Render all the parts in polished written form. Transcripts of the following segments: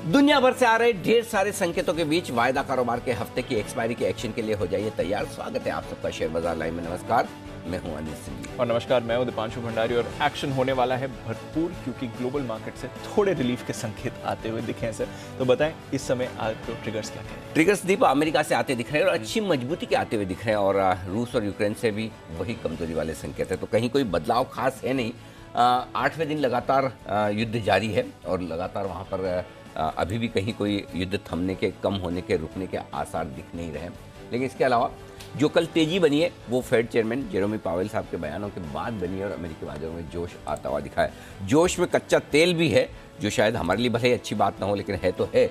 दुनिया भर से आ रहे ढेर सारे संकेतों के बीच वायदा कारोबार के हफ्ते की एक्सपायरी के एक्शन के लिए हो जाइए तैयार। स्वागत है आप सबका शेयर बाजार लाइव में। नमस्कार, मैं हूं अनिल सिंह और नमस्कार, मैं हूं दीपांशु भंडारी। और एक्शन होने वाला है भरपूर, क्योंकि ग्लोबल मार्केट से थोड़े रिलीफ के संकेत आते हुए दिखे हैं। सर, तो बताएं इस समय आपको ट्रिगर्स क्या हैं? ट्रिगर्स दीप अमेरिका से आते दिख रहे हैं और अच्छी मजबूती के आते हुए दिख रहे हैं, और रूस और यूक्रेन से भी वही कमजोरी वाले संकेत है। तो कहीं कोई बदलाव खास है नहीं। 8वें दिन लगातार युद्ध जारी है और लगातार वहाँ पर अभी भी कहीं कोई युद्ध थमने के, कम होने के, रुकने के आसार दिख नहीं रहे। लेकिन इसके अलावा जो कल तेजी बनी है वो फेड चेयरमैन जेरोमी पावेल साहब के बयानों के बाद बनी है और अमेरिकी बाजारों में जोश आता हुआ दिखा है। जोश में कच्चा तेल भी है, जो शायद हमारे लिए भले अच्छी बात ना हो, लेकिन है तो है।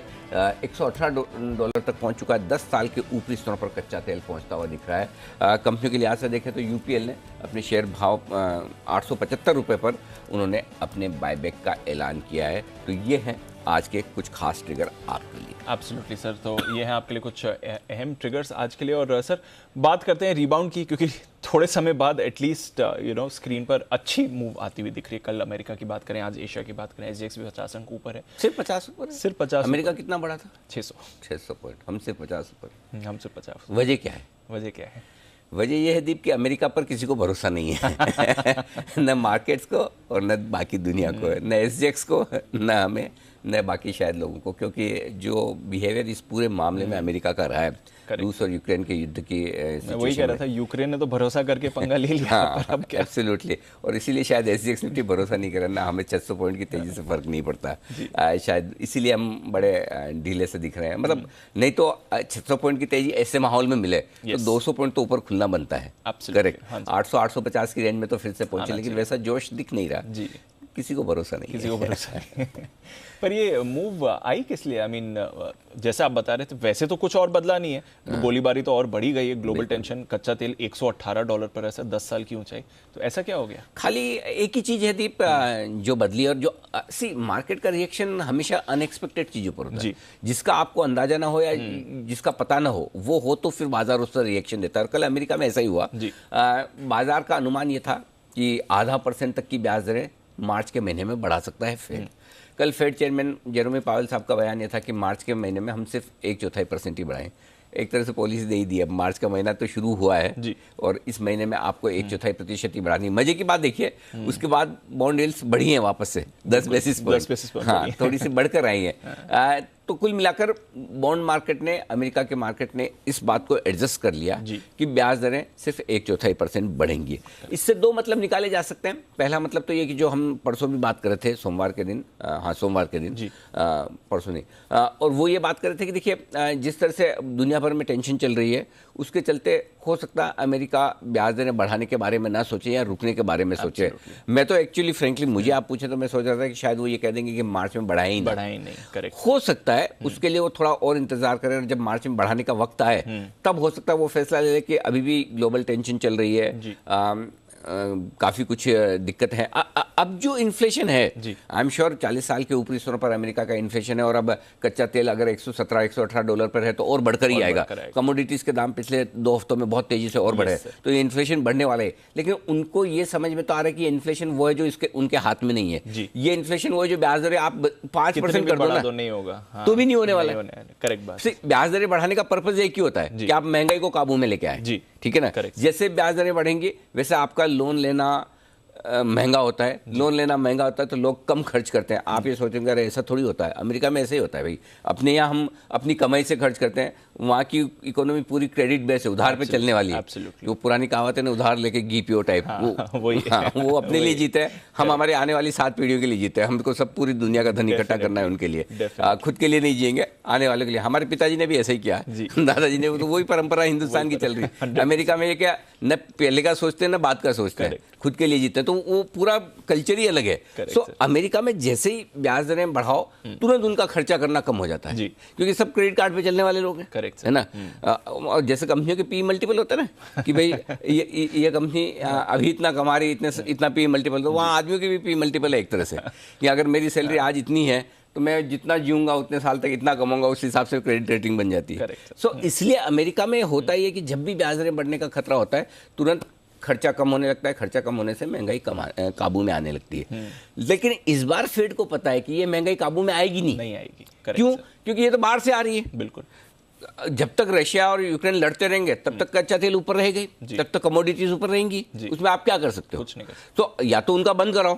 $118 तक पहुंच चुका है। 10 साल के ऊपरी स्तरों पर कच्चा तेल पहुंचता हुआ दिख रहा है। कंपनियों के लिहाज से देखें तो यूपीएल ने अपने शेयर भाव ₹875 पर उन्होंने अपने बायबैक का ऐलान किया है। तो ये हैं आज के कुछ खास ट्रिगर आपके लिए। एब्सोल्युटली सर, तो ये हैं आपके लिए कुछ अहम ट्रिगर्स आज के लिए। और सर, बात करते हैं रिबाउंड की, क्योंकि थोड़े समय बाद एटलीस्ट स्क्रीन पर अच्छी मूव आती हुई दिख रही है। कल अमेरिका की बात करें, आज एशिया की बात करें, SGX भी 50 अंक ऊपर है। सिर्फ 50 ऊपर? सिर्फ 50। अमेरिका कितना बड़ा था? 600 पॉइंट। हम सिर्फ 50 ऊपर। हम सिर्फ 50। वजह क्या है? वजह यह है दीप कि अमेरिका पर किसी को भरोसा नहीं है। न मार्केट्स को और न बाकी दुनिया को, न SGX को, न हमें, न बाकी शायद लोगों को, क्योंकि जो बिहेवियर इस पूरे मामले में अमेरिका का रहा है, रूस और यूक्रेन के युद्ध की मैं वही कह रहा था, यूक्रेन ने तो भरोसा करके पंगा ले लिया। हाँ, अब क्या? एब्सोल्युटली। और इसीलिए शायद SGX निफ्टी भरोसा नहीं कर रहा, ना हमें 600 पॉइंट की तेजी से फर्क नहीं पड़ता। शायद इसीलिए हम बड़े ढीले से दिख रहे हैं। मतलब नहीं तो 600 पॉइंट की तेजी ऐसे माहौल में मिले तो 200 पॉइंट तो ऊपर खुलना बनता है। करेक्ट। 800-850 की रेंज में तो फिर से पहुंचे, लेकिन वैसा जोश दिख नहीं रहा जी। किसी को भरोसा नहीं। पर ये मूव आई किस लिए? आई मीन, जैसे आप बता रहे थे, वैसे तो कुछ और बदला नहीं है। तो गोलीबारी तो और बढ़ी गई है, ग्लोबल टेंशन, कच्चा तेल $118 पर ऐसा 10 साल की ऊंचाई। तो ऐसा क्या हो गया? खाली एक ही चीज है दीप जो बदली, और जो मार्केट का रिएक्शन हमेशा अनएक्सपेक्टेड चीजों पर होता है। जिसका आपको अंदाजा ना हो या जिसका पता ना हो, वो हो तो फिर बाजार उस पर रिएक्शन देता है। और कल अमेरिका में ऐसा ही हुआ। बाजार का अनुमान ये था कि 0.5% तक की ब्याज दरें मार्च के महीने में बढ़ा सकता है फेड। कल फेड चेयरमैन जेरोमी पावेल साहब का बयान यह था कि मार्च के महीने में हम सिर्फ 1/4% ही बढ़ाएं। एक तरह से पॉलिसी दे ही दी। अब मार्च का महीना तो शुरू हुआ है जी, और इस महीने में आपको 1/4% ही बढ़ानी। मजे की बात देखिए, उसके बाद बॉन्ड यील्ड्स बढ़ी हैं वापस से 10 बेसिस पॉइंट। हाँ, थोड़ी सी बढ़कर आई है। तो कुल मिलाकर बॉन्ड मार्केट ने, अमेरिका के मार्केट ने इस बात को एडजस्ट कर लिया कि ब्याज दरें सिर्फ 1/4% बढ़ेंगी। इससे दो मतलब निकाले जा सकते हैं। पहला मतलब तो ये कि जो हम परसों भी बात कर रहे थे, सोमवार के दिन, परसों नहीं, और वो ये बात कर रहे थे कि देखिए, जिस तरह से दुनिया भर में टेंशन चल रही है, उसके चलते हो सकता है अमेरिका ब्याज दरें बढ़ाने के बारे में ना सोचे या रुकने के बारे में सोचे। मैं तो एक्चुअली फ्रेंकली, मुझे आप पूछे तो मैं सोच रहा था कि शायद वो ये कह देंगे कि मार्च में बढ़ाए ही नहीं। करेक्ट। हो सकता है उसके लिए वो थोड़ा और इंतजार करें, और जब मार्च में बढ़ाने का वक्त आए तब हो सकता है वो फैसला ले कि अभी भी ग्लोबल टेंशन चल रही है, काफी कुछ दिक्कत है। अब जो इन्फ्लेशन है, आई एम श्योर 40 साल के ऊपरी स्तरों पर अमेरिका का इन्फ्लेशन है, और अब कच्चा तेल अगर $117-118 पर है तो और बढ़कर ही आएगा। कमोडिटीज के दाम पिछले 2 हफ्तों में बहुत तेजी से और बढ़े, तो ये इन्फ्लेशन बढ़ने वाला है। लेकिन उनको ये समझ में तो आ रहा है कि इन्फ्लेशन वो है जो उनके हाथ में नहीं है। ये इन्फ्लेशन वो है जो ब्याज दरें आप 5% कर दो ना, नहीं होगा तो भी नहीं होने वाला। करेक्ट बात। ब्याज दरें बढ़ाने का पर्पज एक ही होता है कि आप महंगाई को काबू में लेके आए। ठीक है ना? जैसे ब्याज दरें बढ़ेंगी वैसे आपका लोन लेना महंगा होता है। लोन लेना महंगा होता है तो लोग कम खर्च करते हैं। आप ये सोचेंगे अरे ऐसा थोड़ी होता है, अमेरिका में ऐसे ही होता है भाई। अपने यहाँ हम अपनी कमाई से खर्च करते हैं, वहाँ की इकोनॉमी पूरी क्रेडिट बेस है, उधार पे चलने वाली है। वो पुरानी कहावत है ना, उधार लेके घी पियो टाइप। वो अपने लिए जीते हैं, हम हमारे आने वाली 7 पीढ़ियों के लिए जीते हैं। हमको सब पूरी दुनिया का धन इकट्ठा करना है उनके लिए, खुद के लिए नहीं जिएंगे, आने वाले के लिए। हमारे पिताजी ने भी ऐसा ही किया, दादाजी ने, तो वही परंपरा हिंदुस्तान की चल रही है। अमेरिका में ये क्या, न पहले का सोचते हैं न बाद का सोचते हैं, खुद के लिए जीते हैं। तो वो पूरा कल्चर ही अलग है। सो अमेरिका में जैसे ही ब्याज दरें बढ़ाओ, तुरंत उनका खर्चा करना कम हो जाता है, क्योंकि सब क्रेडिट कार्ड पे चलने वाले लोग हैं, है ना। और जैसे कंपनियों के पी मल्टीपल होता है ना, कि भाई ये कंपनी अभी इतना कमा रही, इतना पी मल्टीपल, तो वहाँ आदमियों की भी पी मल्टीपल है एक तरह से, कि अगर मेरी सैलरी आज इतनी है तो मैं जितना जीऊंगा उतने साल तक इतना कमाऊंगा, उस हिसाब से क्रेडिट रेटिंग बन जाती है। सो इसलिए अमेरिका में होता ही है कि जब भी ब्याज दरें बढ़ने का खतरा होता है, तुरंत खर्चा कम होने लगता है, खर्चा कम होने से महंगाई काबू में आने लगती है। लेकिन इस बार फेड को पता है कि ये महंगाई काबू में आएगी नहीं आएगी। क्यों? क्योंकि ये तो बाहर से आ रही है। बिल्कुल। जब तक रशिया और यूक्रेन लड़ते रहेंगे तब तक कच्चा तेल ऊपर रहेगा, तब तक कमोडिटीज ऊपर रहेंगी, उसमें आप क्या कर सकते हो? कुछ नहीं कर सकते। तो या तो उनका बंद कराओ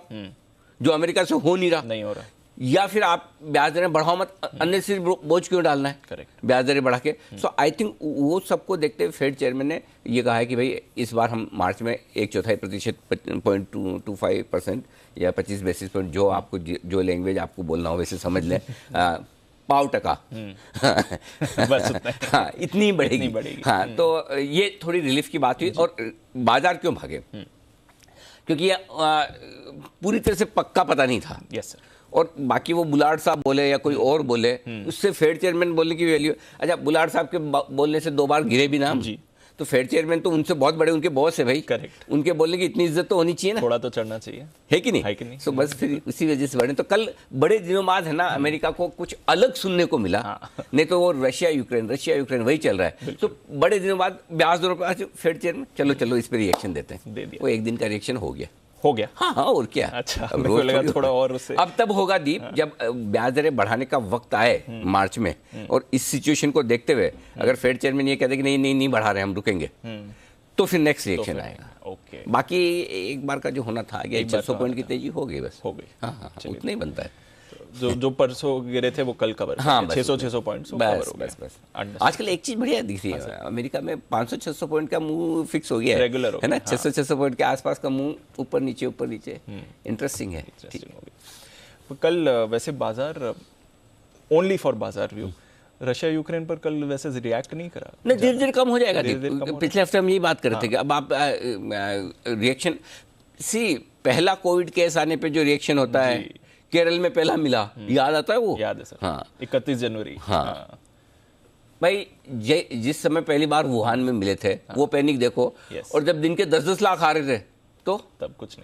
जो अमेरिका से हो नहीं रहा, या फिर आप ब्याज दरें बढ़ाओ मत, अननेसेसरी बोझ क्यों डालना है? करेक्ट। ब्याज दरें बढ़ा के। सो आई थिंक वो सबको देखते हुए फेड चेयरमैन ने ये कहा है कि भाई इस बार हम मार्च में 1/4% 0.25% या 25 बेसिस पॉइंट, जो आपको जो लैंग्वेज आपको बोलना हो वैसे समझ लें, पाव टका बस उतना। हाँ, इतनी बढ़ेगी। हाँ, तो ये थोड़ी रिलीफ की बात हुई। और बाजार क्यों भागे? क्योंकि ये पूरी तरह से पक्का पता नहीं था। Yes sir. और बाकी वो बुलार्ड साहब बोले या कोई और बोले, उससे फेड चेयरमैन बोलने की वैल्यू। अच्छा, बुलार्ड साहब के बोलने से 2 बार गिरे भी ना जी, तो फेड चेयरमैन तो उनसे बहुत बड़े, उनके बॉस है भाई। करेक्ट। उनके बोलने की इतनी इज्जत तो होनी चाहिए ना, थोड़ा तो चढ़ना चाहिए, है कि नहीं? सो बस फिर उसी वजह से बढ़े। तो कल बड़े दिनों बाद है ना अमेरिका को कुछ अलग सुनने को मिला। नहीं तो वो रशिया यूक्रेन वही चल रहा है। तो बड़े दिनों बाद ब्याज दरों पर फेड चेयरमैन चलो इस पर रिएक्शन देते हैं। वो एक दिन का रिएक्शन हो गया। हाँ, और क्या। अच्छा, मेरे को लगा थोड़ा और उससे। अब तब होगा दीप, जब ब्याज दरें बढ़ाने का वक्त आए मार्च में, और इस सिचुएशन को देखते हुए अगर फेड चेयरमैन ये कहते कि नहीं बढ़ा रहे, हम रुकेंगे, तो फिर नेक्स्ट रिएक्शन आएगा। ओके। बाकी एक बार का जो होना था, 600 पॉइंट की तेजी हो गई, बस हो गई। हाँ, उतना ही बनता है। जो परसों गिरे थे वो कल कवर। हाँ, 600 पॉइंट्स बस। आजकल एक चीज बढ़िया दिख रही है, अमेरिका में 500-600 पॉइंट का मूव फिक्स हो गया है, रेगुलर है ना। 600-600 पॉइंट के आसपास का मूव, ऊपर नीचे इंटरेस्टिंग है। कल वैसे बाजार, ओनली फॉर बाजार व्यू, रशिया यूक्रेन पर कल वैसे रिएक्ट नहीं करा। नहीं, धीरे धीरे कम हो जाएगा। पिछले हफ्ते हम यही बात कर रहे थे कि अब आप रिएक्शन पहला कोविड केस आने पे जो रिएक्शन होता है, केरल में पहला मिला, याद आता है वो? याद है सर। हाँ, 31 जनवरी। हाँ भाई, जिस समय पहली बार वुहान में मिले थे, वो पैनिक देखो। और जब दिन के 10-10 लाख आ रहे थे तो तब कुछ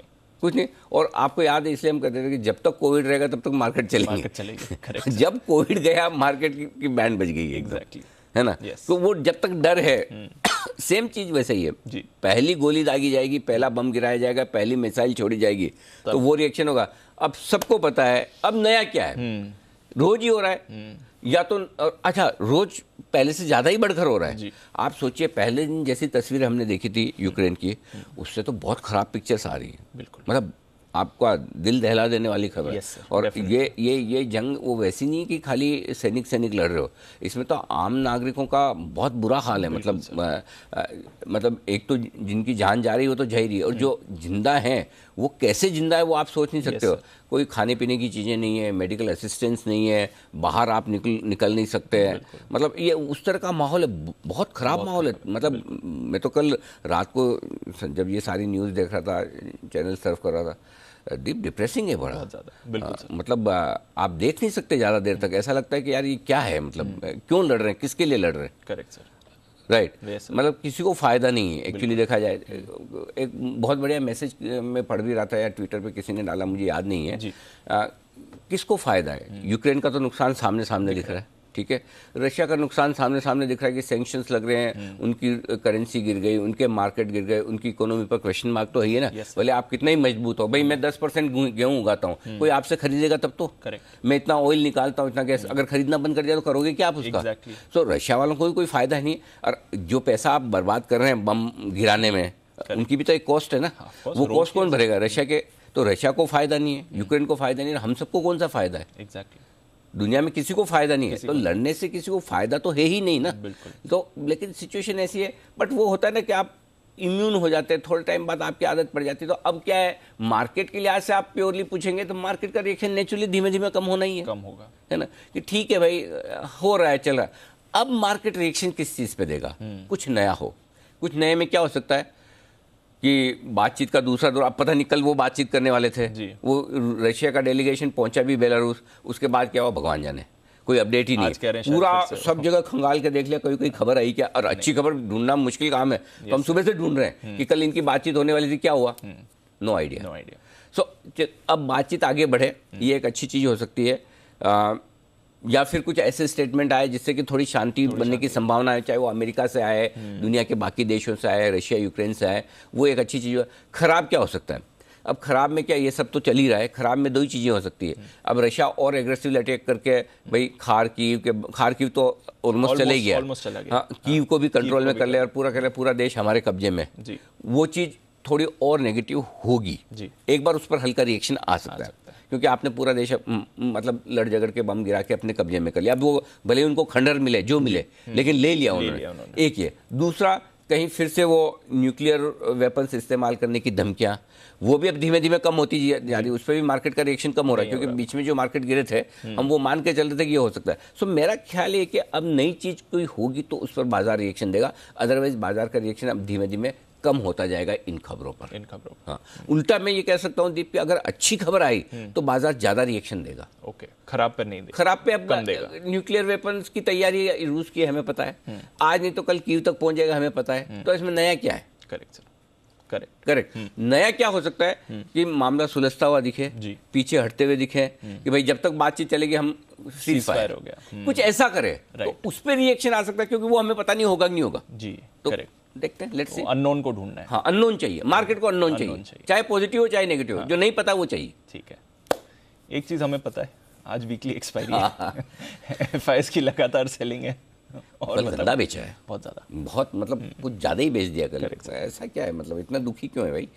नहीं। और आपको याद है, इसलिए हम कहते थे कि जब तक कोविड रहेगा तब तक मार्केट चलेगी। जब कोविड गया, मार्केट की बैंड बज गई। एग्जैक्टली, है ना। तो वो जब तक डर है, सेम चीज वैसे ही है जी। पहली गोली दागी जाएगी, पहला बम गिराया जाएगा, पहली मिसाइल छोड़ी जाएगी, तो वो रिएक्शन होगा। अब सबको पता है अब नया क्या है, रोज ही हो रहा है, या तो अच्छा रोज पहले से ज्यादा ही बढ़कर हो रहा है। आप सोचिए, पहले दिन जैसी तस्वीर हमने देखी थी यूक्रेन की, उससे तो बहुत खराब पिक्चर्स आ रही है। बिल्कुल, मतलब आपका दिल दहला देने वाली खबर है। और ये जंग वो वैसी नहीं कि खाली सैनिक लड़ रहे हो, इसमें तो आम नागरिकों का बहुत बुरा हाल है। मतलब एक तो जिनकी जान जा रही है वो तो जा ही रही है, और जो जिंदा हैं वो कैसे जिंदा है वो आप सोच नहीं सकते हो। कोई खाने पीने की चीज़ें नहीं है, मेडिकल असिस्टेंस नहीं है, बाहर आप निकल नहीं सकते हैं। मतलब ये उस तरह का माहौल है, बहुत ख़राब माहौल है। मतलब मैं तो कल रात को जब ये सारी न्यूज़ देख रहा था, चैनल सर्फ कर रहा था, डीप डिप्रेसिंग है बड़ा ज़्यादा। मतलब आप देख नहीं सकते ज़्यादा देर तक, ऐसा लगता है कि यार ये क्या है, मतलब क्यों लड़ रहे हैं, किसके लिए लड़ रहे हैं। Correct sir, right. मतलब किसी को फायदा नहीं है एक्चुअली देखा जाए। एक बहुत बढ़िया मैसेज मैं पढ़ भी रहा था यार, ट्विटर पे किसी ने डाला, मुझे याद नहीं है। किसको फायदा है? यूक्रेन का तो नुकसान सामने दिख रहा है, ठीक है। रशिया का नुकसान सामने दिख रहा है कि सैंक्शंस लग रहे हैं, उनकी करेंसी गिर गई, उनके मार्केट गिर गए, उनकी इकोनॉमी पर क्वेश्चन मार्क तो है ही ना। भले आप कितना ही मजबूत हो, भाई मैं 10% गेहूं उगाता हूं, कोई आपसे खरीदेगा तब तो। मैं इतना ऑयल निकालता हूं, इतना गैस, अगर खरीदना बंद कर दिया तो करोगे क्या आप उसका? तो रशिया वालों को कोई फायदा नहीं। और जो पैसा आप बर्बाद कर रहे हैं बम गिराने में, उनकी भी तो एक कॉस्ट है ना, वो कॉस्ट कौन भरेगा? रशिया के। तो रशिया को फायदा नहीं है, यूक्रेन को फायदा नहीं है, हम सबको कौन सा फायदा है? एग्जैक्टली, दुनिया में किसी को फायदा नहीं है। तो लड़ने से किसी को फायदा तो है ही नहीं ना। तो लेकिन सिचुएशन ऐसी है, बट वो होता है ना कि आप इम्यून हो जाते हैं, थोड़े टाइम बाद आपकी आदत पड़ जाती है। तो अब क्या है, मार्केट के लिहाज से आप प्योरली पूछेंगे तो मार्केट का रिएक्शन नेचुरली धीमे धीमे कम होना ही है, कम होगा, है ना, कि ठीक है भाई हो रहा है, चल रहा है। अब मार्केट रिएक्शन किस चीज पे देगा? कुछ नया हो। कुछ नए में क्या हो सकता है कि बातचीत का दूसरा दौर, अब पता नहीं कल वो बातचीत करने वाले थे, वो रशिया का डेलीगेशन पहुंचा भी बेलारूस, उसके बाद क्या हुआ भगवान जाने, कोई अपडेट ही नहीं। पूरा सब जगह खंगाल के देख लिया, कोई खबर आई क्या? और अच्छी खबर ढूंढना मुश्किल काम है, तो हम सुबह से ढूंढ रहे हैं कि कल इनकी बातचीत होने वाली थी, क्या हुआ? No idea. सो अब बातचीत आगे बढ़े, ये एक अच्छी चीज हो सकती है। या फिर कुछ ऐसे स्टेटमेंट आए जिससे कि थोड़ी शांति बनने की संभावना है, चाहे वो अमेरिका से आए, दुनिया के बाकी देशों से आए, रशिया यूक्रेन से आए, वो एक अच्छी चीज़ है। खराब क्या हो सकता है? अब खराब में क्या, ये सब तो चल ही रहा है, खराब में दो ही चीज़ें हो सकती है। अब रशिया और एग्रेसिव अटैक करके भाई खारकीव तो ऑलमोस्ट चले गया, हाँ, कीव को भी कंट्रोल में कर ले और पूरा देश हमारे कब्जे में, वो चीज़ थोड़ी और नेगेटिव होगी। एक बार उस पर हल्का रिएक्शन आ सकता है, क्योंकि आपने पूरा देश मतलब लड़ झगड़ के बम गिरा के अपने कब्जे में कर लिया। अब वो भले उनको खंडर मिले जो मिले, लेकिन ले लिया उन्होंने। एक ये, दूसरा कहीं फिर से वो न्यूक्लियर वेपन्स इस्तेमाल करने की धमकियां, वो भी अब धीमे धीमे कम होती जा रही है। उस पर भी मार्केट का रिएक्शन कम हो रहा है, क्योंकि बीच में जो मार्केट गिरे थे हम वो मान के चल रहे थे कि ये हो सकता है। सो मेरा ख्याल है कि अब नई चीज़ कोई होगी तो उस पर बाजार रिएक्शन देगा, अदरवाइज बाजार का रिएक्शन अब धीमे धीमे कम होता जाएगा इन खबरों पर। हाँ, उल्टा मैं ये कह सकता हूँ दीप, कि अगर अच्छी खबर आई तो बाजार ज्यादा रिएक्शन देगा। ओके, खराब पे नहीं देगा, खराब पे अब न्यूक्लियर वेपन्स की तैयारी रूस की है, हमें पता है, आज नहीं तो कल कीव तक पहुंच जाएगा, हमें पता है। तो इसमें नया क्या है? Correct sir, correct. नया क्या हो सकता है कि मामला सुलझता हुआ दिखे, पीछे हटते हुए दिखे, कि भाई जब तक बातचीत चलेगी हम सीज फायर हो गया, कुछ ऐसा करे तो उस पर रिएक्शन आ सकता है, क्योंकि वो हमें पता नहीं होगा कि नहीं होगा जी। तो देखते हैं, लेट्स सी। अननोन को ढूंढना है। हाँ, अननोन चाहिए, मार्केट को अननोन चाहिए, चाहे पॉजिटिव हो चाहे नेगेटिव हो, जो नहीं पता वो चाहिए। ठीक है, एक चीज हमें पता है, आज वीकली एक्सपायरी है, एफआईएस की लगातार सेलिंग है और गंदा बेचा है, बहुत ज्यादा, बहुत मतलब कुछ ज्यादा ही बेच दिया कल। ऐसा क्या है, मतलब इतना दुखी क्यों है भाई?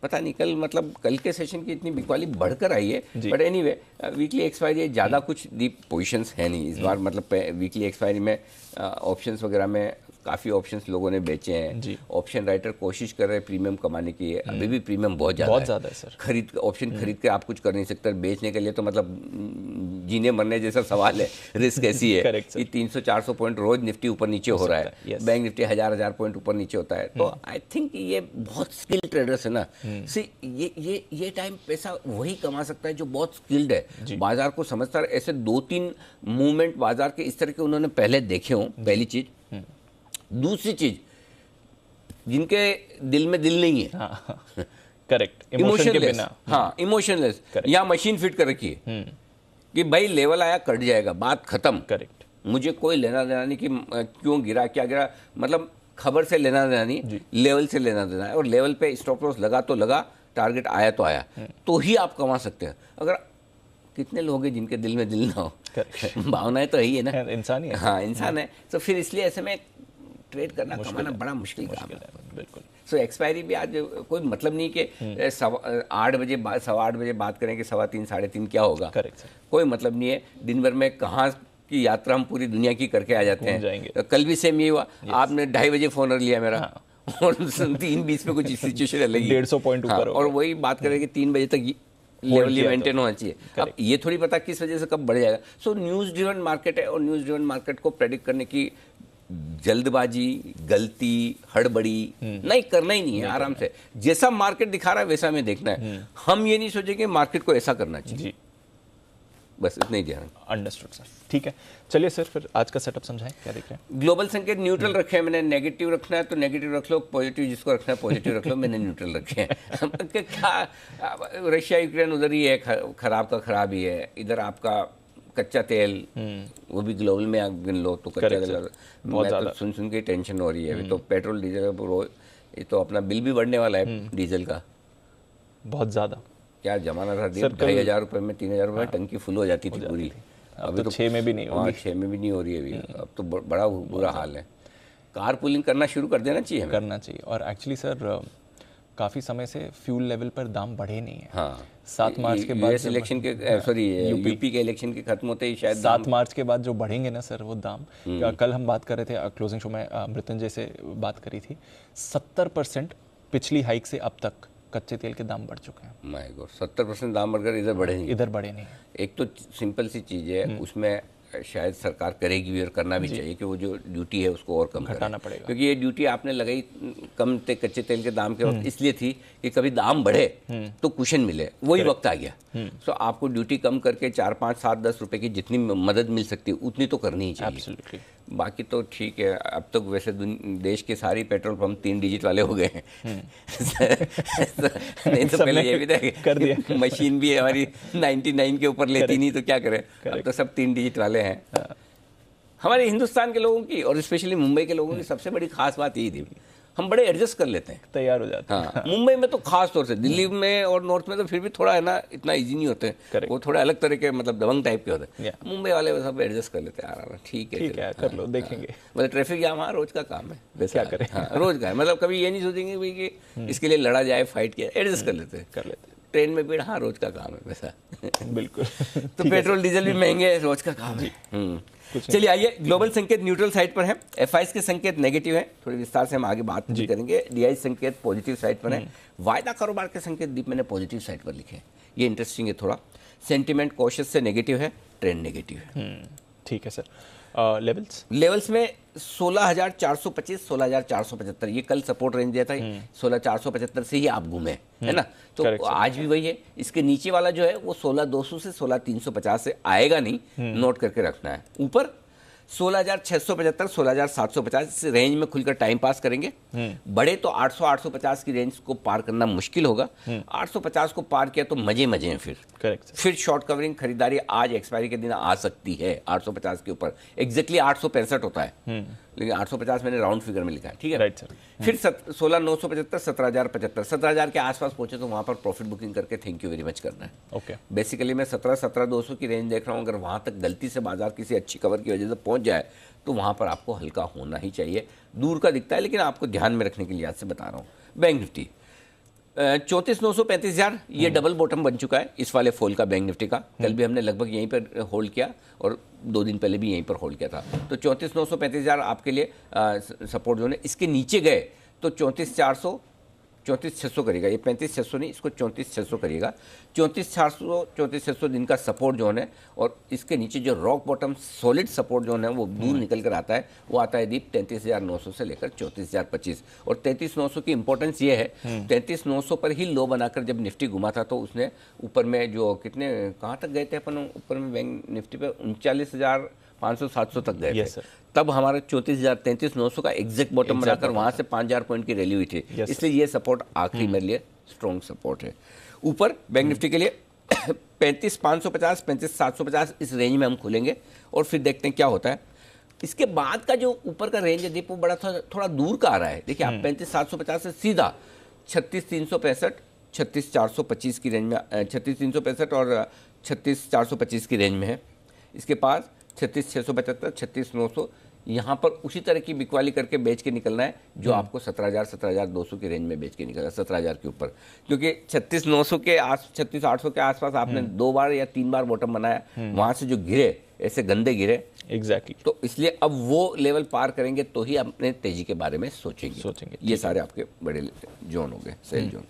पता नहीं, कल मतलब कल के सेशन की इतनी बिकवाली बढ़कर आई है, बट एनीवे वीकली एक्सपायरी है, ज़्यादा कुछ डीप पोजीशंस है नहीं इस बार। मतलब वीकली एक्सपायरी में ऑप्शंस वगैरह में काफ़ी ऑप्शंस लोगों ने बेचे हैं। ऑप्शन राइटर कोशिश कर रहे हैं प्रीमियम कमाने की, अभी भी प्रीमियम बहुत ज़्यादा है सर। ऑप्शन खरीद के आप कुछ कर नहीं सकते, बेचने के लिए तो मतलब जीने मरने जैसा सवाल है। रिस्क ऐसी है कि 300-400 पॉइंट रोज निफ्टी ऊपर नीचे हो रहा है, बैंक निफ्टी 1000 पॉइंट ऊपर नीचे होता है। तो आई थिंक ये बहुत स्किल्ड ट्रेडर्स है ना, सी ये टाइम पैसा वही कमा सकता है जो बहुत स्किल्ड है, बाजार को समझता है। ऐसे 2-3 मूवमेंट बाजार के इस तरह के उन्होंने पहले देखे हों, पहली चीज। दूसरी चीज, जिनके दिल में दिल नहीं है, करेक्ट, इमोशन के बिना, हाँ इमोशनलेस, या मशीन फिट कर रखी है कि भाई लेवल आया कट जाएगा, बात खत्म, करेक्ट, मुझे कोई लेना देना नहीं कि क्यों गिरा क्या गिरा, मतलब खबर से लेना देना नहीं, लेवल से लेना देना है। और लेवल पे स्टॉप लॉस लगा तो लगा, टारगेट आया तो आया, तो ही आप कमा सकते हैं। अगर कितने लोग हैं जिनके दिल में दिल ना हो, भावनाएं तो यही है ना, इंसान ही है, हाँ इंसान है। तो फिर इसलिए ऐसे में ट्रेड करना कमाना बड़ा मुश्किल काम है, बिल्कुल। सो एक्सपायरी भी आज कोई मतलब नहीं कि 8 बजे 8:15 बजे बात करें कि 3:15 3:30 क्या होगा, कोई मतलब नहीं है। दिन भर में कहाँ की यात्रा हम पूरी दुनिया की करके आ जाते हैं। कल भी सेम ये हुआ, आपने 2:30 बजे फोन रख लिया मेरा, और 3:20 में कुछ सिचुएशन अलग, 150 पॉइंट ऊपर, और वही बात करें कि 3 बजे तक लेवल ये मेंटेन होना चाहिए। अब ये थोड़ी पता किस वजह से कब बढ़ जाएगा। सो न्यूज़ ड्रिवन मार्केट है, और न्यूज़ ड्रिवन मार्केट को प्रेडिक्ट करने की जल्दबाजी, गलती, हड़बड़ी नहीं करना ही नहीं है। आराम से जैसा मार्केट दिखा रहा है वैसा हमें देखना है। हम ये नहीं सोचेंगे मार्केट को ऐसा करना चाहिए, बस इतना ही ध्यान। अंडरस्टूड सर, ठीक है। चलिए सर, फिर आज का सेटअप समझाएं, क्या देख रहे हैं? ग्लोबल संकेत न्यूट्रल रखे हैं मैंने। नेगेटिव रखना है तो नेगेटिव रख लो, पॉजिटिव जिसको रखना है पॉजिटिव रख लो, मैंने न्यूट्रल रखे हैं। क्या रशिया यूक्रेन उधर ही है, खराब का खराब ही है। इधर आपका कच्चा तेल, वो भी ग्लोबल में आप गिन लो तो कच्चा तेल मैं तो सुन के टेंशन हो रही है। अभी तो पेट्रोल डीजल ये तो अपना बिल भी बढ़ने वाला है डीजल का, बहुत ज़्यादा। क्या जमाना था, 2,500 रुपये में 3,000 रुपये में टंकी फुल हो जाती थी पूरी। अभी तो 6 में भी नहीं होगी, 6 में भी नहीं हो रही है अभी। अब तो बड़ा बुरा हाल है। कार पुलिंग करना शुरू कर देना चाहिए, करना चाहिए। और एक्चुअली सर काफ़ी समय से फ्यूल लेवल पर दाम बढ़े नहीं है। हाँ, 7 मार्च के बाद इलेक्शन के यूपी के इलेक्शन के खत्म होते ही शायद 7 मार्च के बाद जो बढ़ेंगे ना सर वो दाम। कल हम बात कर रहे थे क्लोजिंग शो में, मृत्युंजय से बात करी थी, 70% पिछली हाइक से अब तक कच्चे तेल के दाम बढ़ चुके हैं। माय गॉड, 70% दाम बढ़कर इधर बढ़े नहीं, इधर बढ़े नहीं। एक तो सिंपल सी चीज़ है, उसमें शायद सरकार करेगी भी और करना भी चाहिए कि वो जो ड्यूटी है उसको और कम घटाना पड़ेगा, क्योंकि ये ड्यूटी आपने लगाई कम कच्चे तेल के दाम के वक्त इसलिए थी कि कभी दाम बढ़े तो कुशन मिले, वही वक्त आ गया। सो आपको ड्यूटी कम करके 4, 5, 7, 10 रुपए की जितनी मदद मिल सकती है उतनी तो करनी ही चाहिए। बाकी तो ठीक है। अब तो वैसे देश के सारे पेट्रोल पंप 3 डिजिट वाले हो गए हैं। नहीं तो पहले ये भी था कर दिया। मशीन भी हमारी 99 के ऊपर लेती नहीं तो क्या करें। अब तो सब 3 डिजिट वाले हैं। हमारे हिंदुस्तान के लोगों की और स्पेशली मुंबई के लोगों की सबसे बड़ी खास बात यही थी, हम बड़े एडजस्ट कर लेते हैं, तैयार हो जाते हैं। हाँ, मुंबई में तो खास तौर से, दिल्ली में और नॉर्थ में तो फिर भी थोड़ा है ना, इतना इजी नहीं होते हैं, वो थोड़े अलग तरह के मतलब दबंग टाइप के होते हैं। मुंबई वाले वो सब एडजस्ट कर लेते हैं आराम, ठीक है कर लो, देखेंगे। मतलब ट्रैफिक जाम हाँ रोज का काम है, वैसे क्या करें। हाँ, रोज का है। मतलब कभी ये नहीं सोचेंगे भाई कि इसके लिए लड़ा जाए, फाइट किया, एडजस्ट कर लेते हैं। ट्रेन में भीड़ हाँ रोज का काम है वैसा। बिल्कुल। तो पेट्रोल डीजल भी महंगे है, रोज का काम है। चलिए आइए, ग्लोबल संकेत न्यूट्रल साइड पर है, एफआईएस के संकेत नेगेटिव है, थोड़ी विस्तार से हम आगे बात भी करेंगे। डीआई संकेत पॉजिटिव साइड पर है, वायदा कारोबार के संकेत दीप मैंने पॉजिटिव साइड पर लिखे हैं, ये इंटरेस्टिंग है थोड़ा। सेंटिमेंट कॉशियस से नेगेटिव है, ट्रेंड नेगेटिव है। ठीक है सर। लेवल्स में 16,425 16,475 ये कल सपोर्ट रेंज दिया था, 16,475 से ही आप घूमे है ना, तो आज भी वही है। इसके नीचे वाला जो है वो 16,200 से 16,350 से आएगा नहीं, नोट करके रखना है। ऊपर 16,675 16,750 इस रेंज में खुलकर टाइम पास करेंगे। बड़े तो 800 850 की रेंज को पार करना मुश्किल होगा, 850 को पार किया तो मजे मजे हैं। फिर शॉर्ट कवरिंग खरीदारी आज एक्सपायरी के दिन आ सकती है 850 के ऊपर। एग्जैक्टली 865 होता है, लेकिन 850 मैंने राउंड फिगर में लिखा है, ठीक है। Right sir. फिर 16,975 17,075 17,000 के आसपास पहुंचे तो वहां पर प्रॉफिट बुकिंग करके थैंक यू वेरी मच करना है। ओके। बेसिकली मैं 17,200 की रेंज देख रहा हूं, अगर वहां तक गलती से बाजार किसी अच्छी कवर की वजह से पहुंच जाए तो वहां पर आपको हल्का होना ही चाहिए। दूर का दिखता है लेकिन आपको ध्यान में रखने के लिए आज से बता रहा हूँ। बैंक निफ्टी 34,900 35,000 ये डबल बॉटम बन चुका है इस वाले फॉल का बैंक निफ्टी का। कल भी हमने लगभग यहीं पर होल्ड किया और 2 दिन पहले भी यहीं पर होल्ड किया था। तो 34,900 35,000 आपके लिए सपोर्ट जोन है। इसके नीचे गए तो 34,400 34,600 करेगा, ये 35,600 नहीं, इसको 34,600 करिएगा। 34,400 34,600 दिन का सपोर्ट जोन है। और इसके नीचे जो rock bottom solid support zone है वो दूर निकल कर आता है, वो आता है दीप 33,900 से लेकर 34,025। और 33,900 की इंपॉर्टेंस ये है, 33,900 पर ही लो बनाकर जब निफ्टी घुमा था तो उसने ऊपर में जो कितने कहाँ तक गए थे अपन ऊपर में बैंक निफ्टी पे 39,500 700 तक गए थे। तब हमारा 34,000 33,900 का एग्जैक्ट बॉटम बनाकर वहां से 5,000 पॉइंट की रैली हुई थी। इसलिए ये सपोर्ट आखिरी मेरे लिए स्ट्रॉन्ग सपोर्ट है। ऊपर बैंक निफ्टी के लिए 35,550 35,750 इस रेंज में हम खुलेंगे और फिर देखते हैं क्या होता है। इसके बाद का जो ऊपर का रेंज है दीप वो बड़ा थोड़ा दूर का आ रहा है। देखिए आप 35,750 से सीधा 36,365 36,425 की रेंज में 36,365 और 36,425 की रेंज में है। इसके पास 36,675 36,900 यहाँ पर उसी तरह की बिकवाली करके बेच के निकलना है जो आपको 17,000 17,200 की रेंज में बेच के निकलना है 17,000 के ऊपर। क्योंकि 36,900 के 36,800 के आसपास आपने 2 बार या 3 बार बॉटम बनाया, वहाँ से जो गिरे ऐसे गंदे गिरे एग्जैक्टली तो इसलिए अब वो लेवल पार करेंगे तो ही अपने तेजी के बारे में सोचेंगे। ये सारे आपके बड़े जोन हो गए, सेल जोन।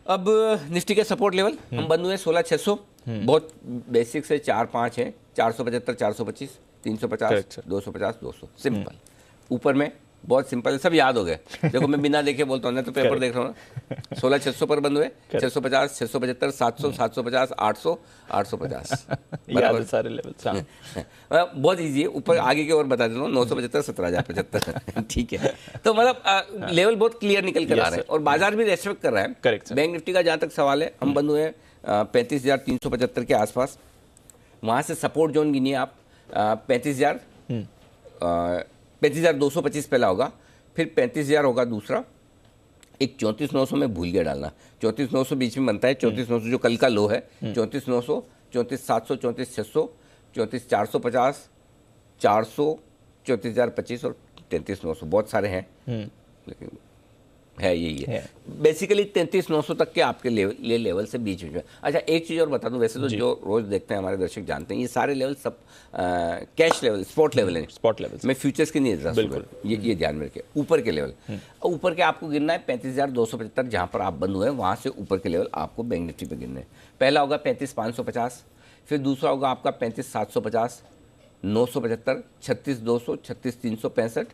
अब निफ्टी के सपोर्ट लेवल हम बंद हुए 16,600, बहुत बेसिक से 4-5 है, 475 425 350 250 200 सिंपल। ऊपर में बहुत सिंपल है, सब याद हो गए। देखो मैं बिना देखे बोलता हूँ ना तो पेपर देख रहा हूँ। 16,600 पर बंद हुए, 650 675 700 750 800 850 बराबर सारे लेवल। बहुत इजी है। ऊपर आगे की ओर बता देता हूँ 975 17,075 ठीक है। तो मतलब लेवल बहुत क्लियर निकल कर आ रहे हैं और बाजार भी रेस्पेक्ट कर रहा है। करेक्ट। बैंक निफ्टी का जहाँ तक सवाल है, हम बंद हुए 35,375 के आसपास। वहाँ से सपोर्ट जोन गिनिए आप 35,000 35,225 पहला होगा, फिर 35,000 होगा दूसरा। एक 34,900 में भूल गया डालना, 34,900 बीच में बनता है। 34,900 जो कल का लो है, 34,900 34,700 34,600 34,450 400 34,025 और 33,900 बहुत सारे हैं लेकिन है यही है बेसिकली 33,900 तक के आपके लेवल से बीच में। अच्छा एक चीज़ और बता दूं, वैसे तो जो रोज देखते हैं हमारे दर्शक जानते हैं ये सारे लेवल सब कैश लेवल स्पॉट लेवल हैं। स्पॉट लेवल मैं फ्यूचर्स की नहीं दे रहा, ये ध्यान में रखिए। ऊपर के लेवल ऊपर के आपको गिरना है 35,275 जहाँ पर आप बंद हुए हैं वहाँ से ऊपर के लेवल आपको बैंक निफ्टी पर गिरने हैं। पहला होगा 35,550, फिर दूसरा होगा आपका 35,750 975 36,200 36,365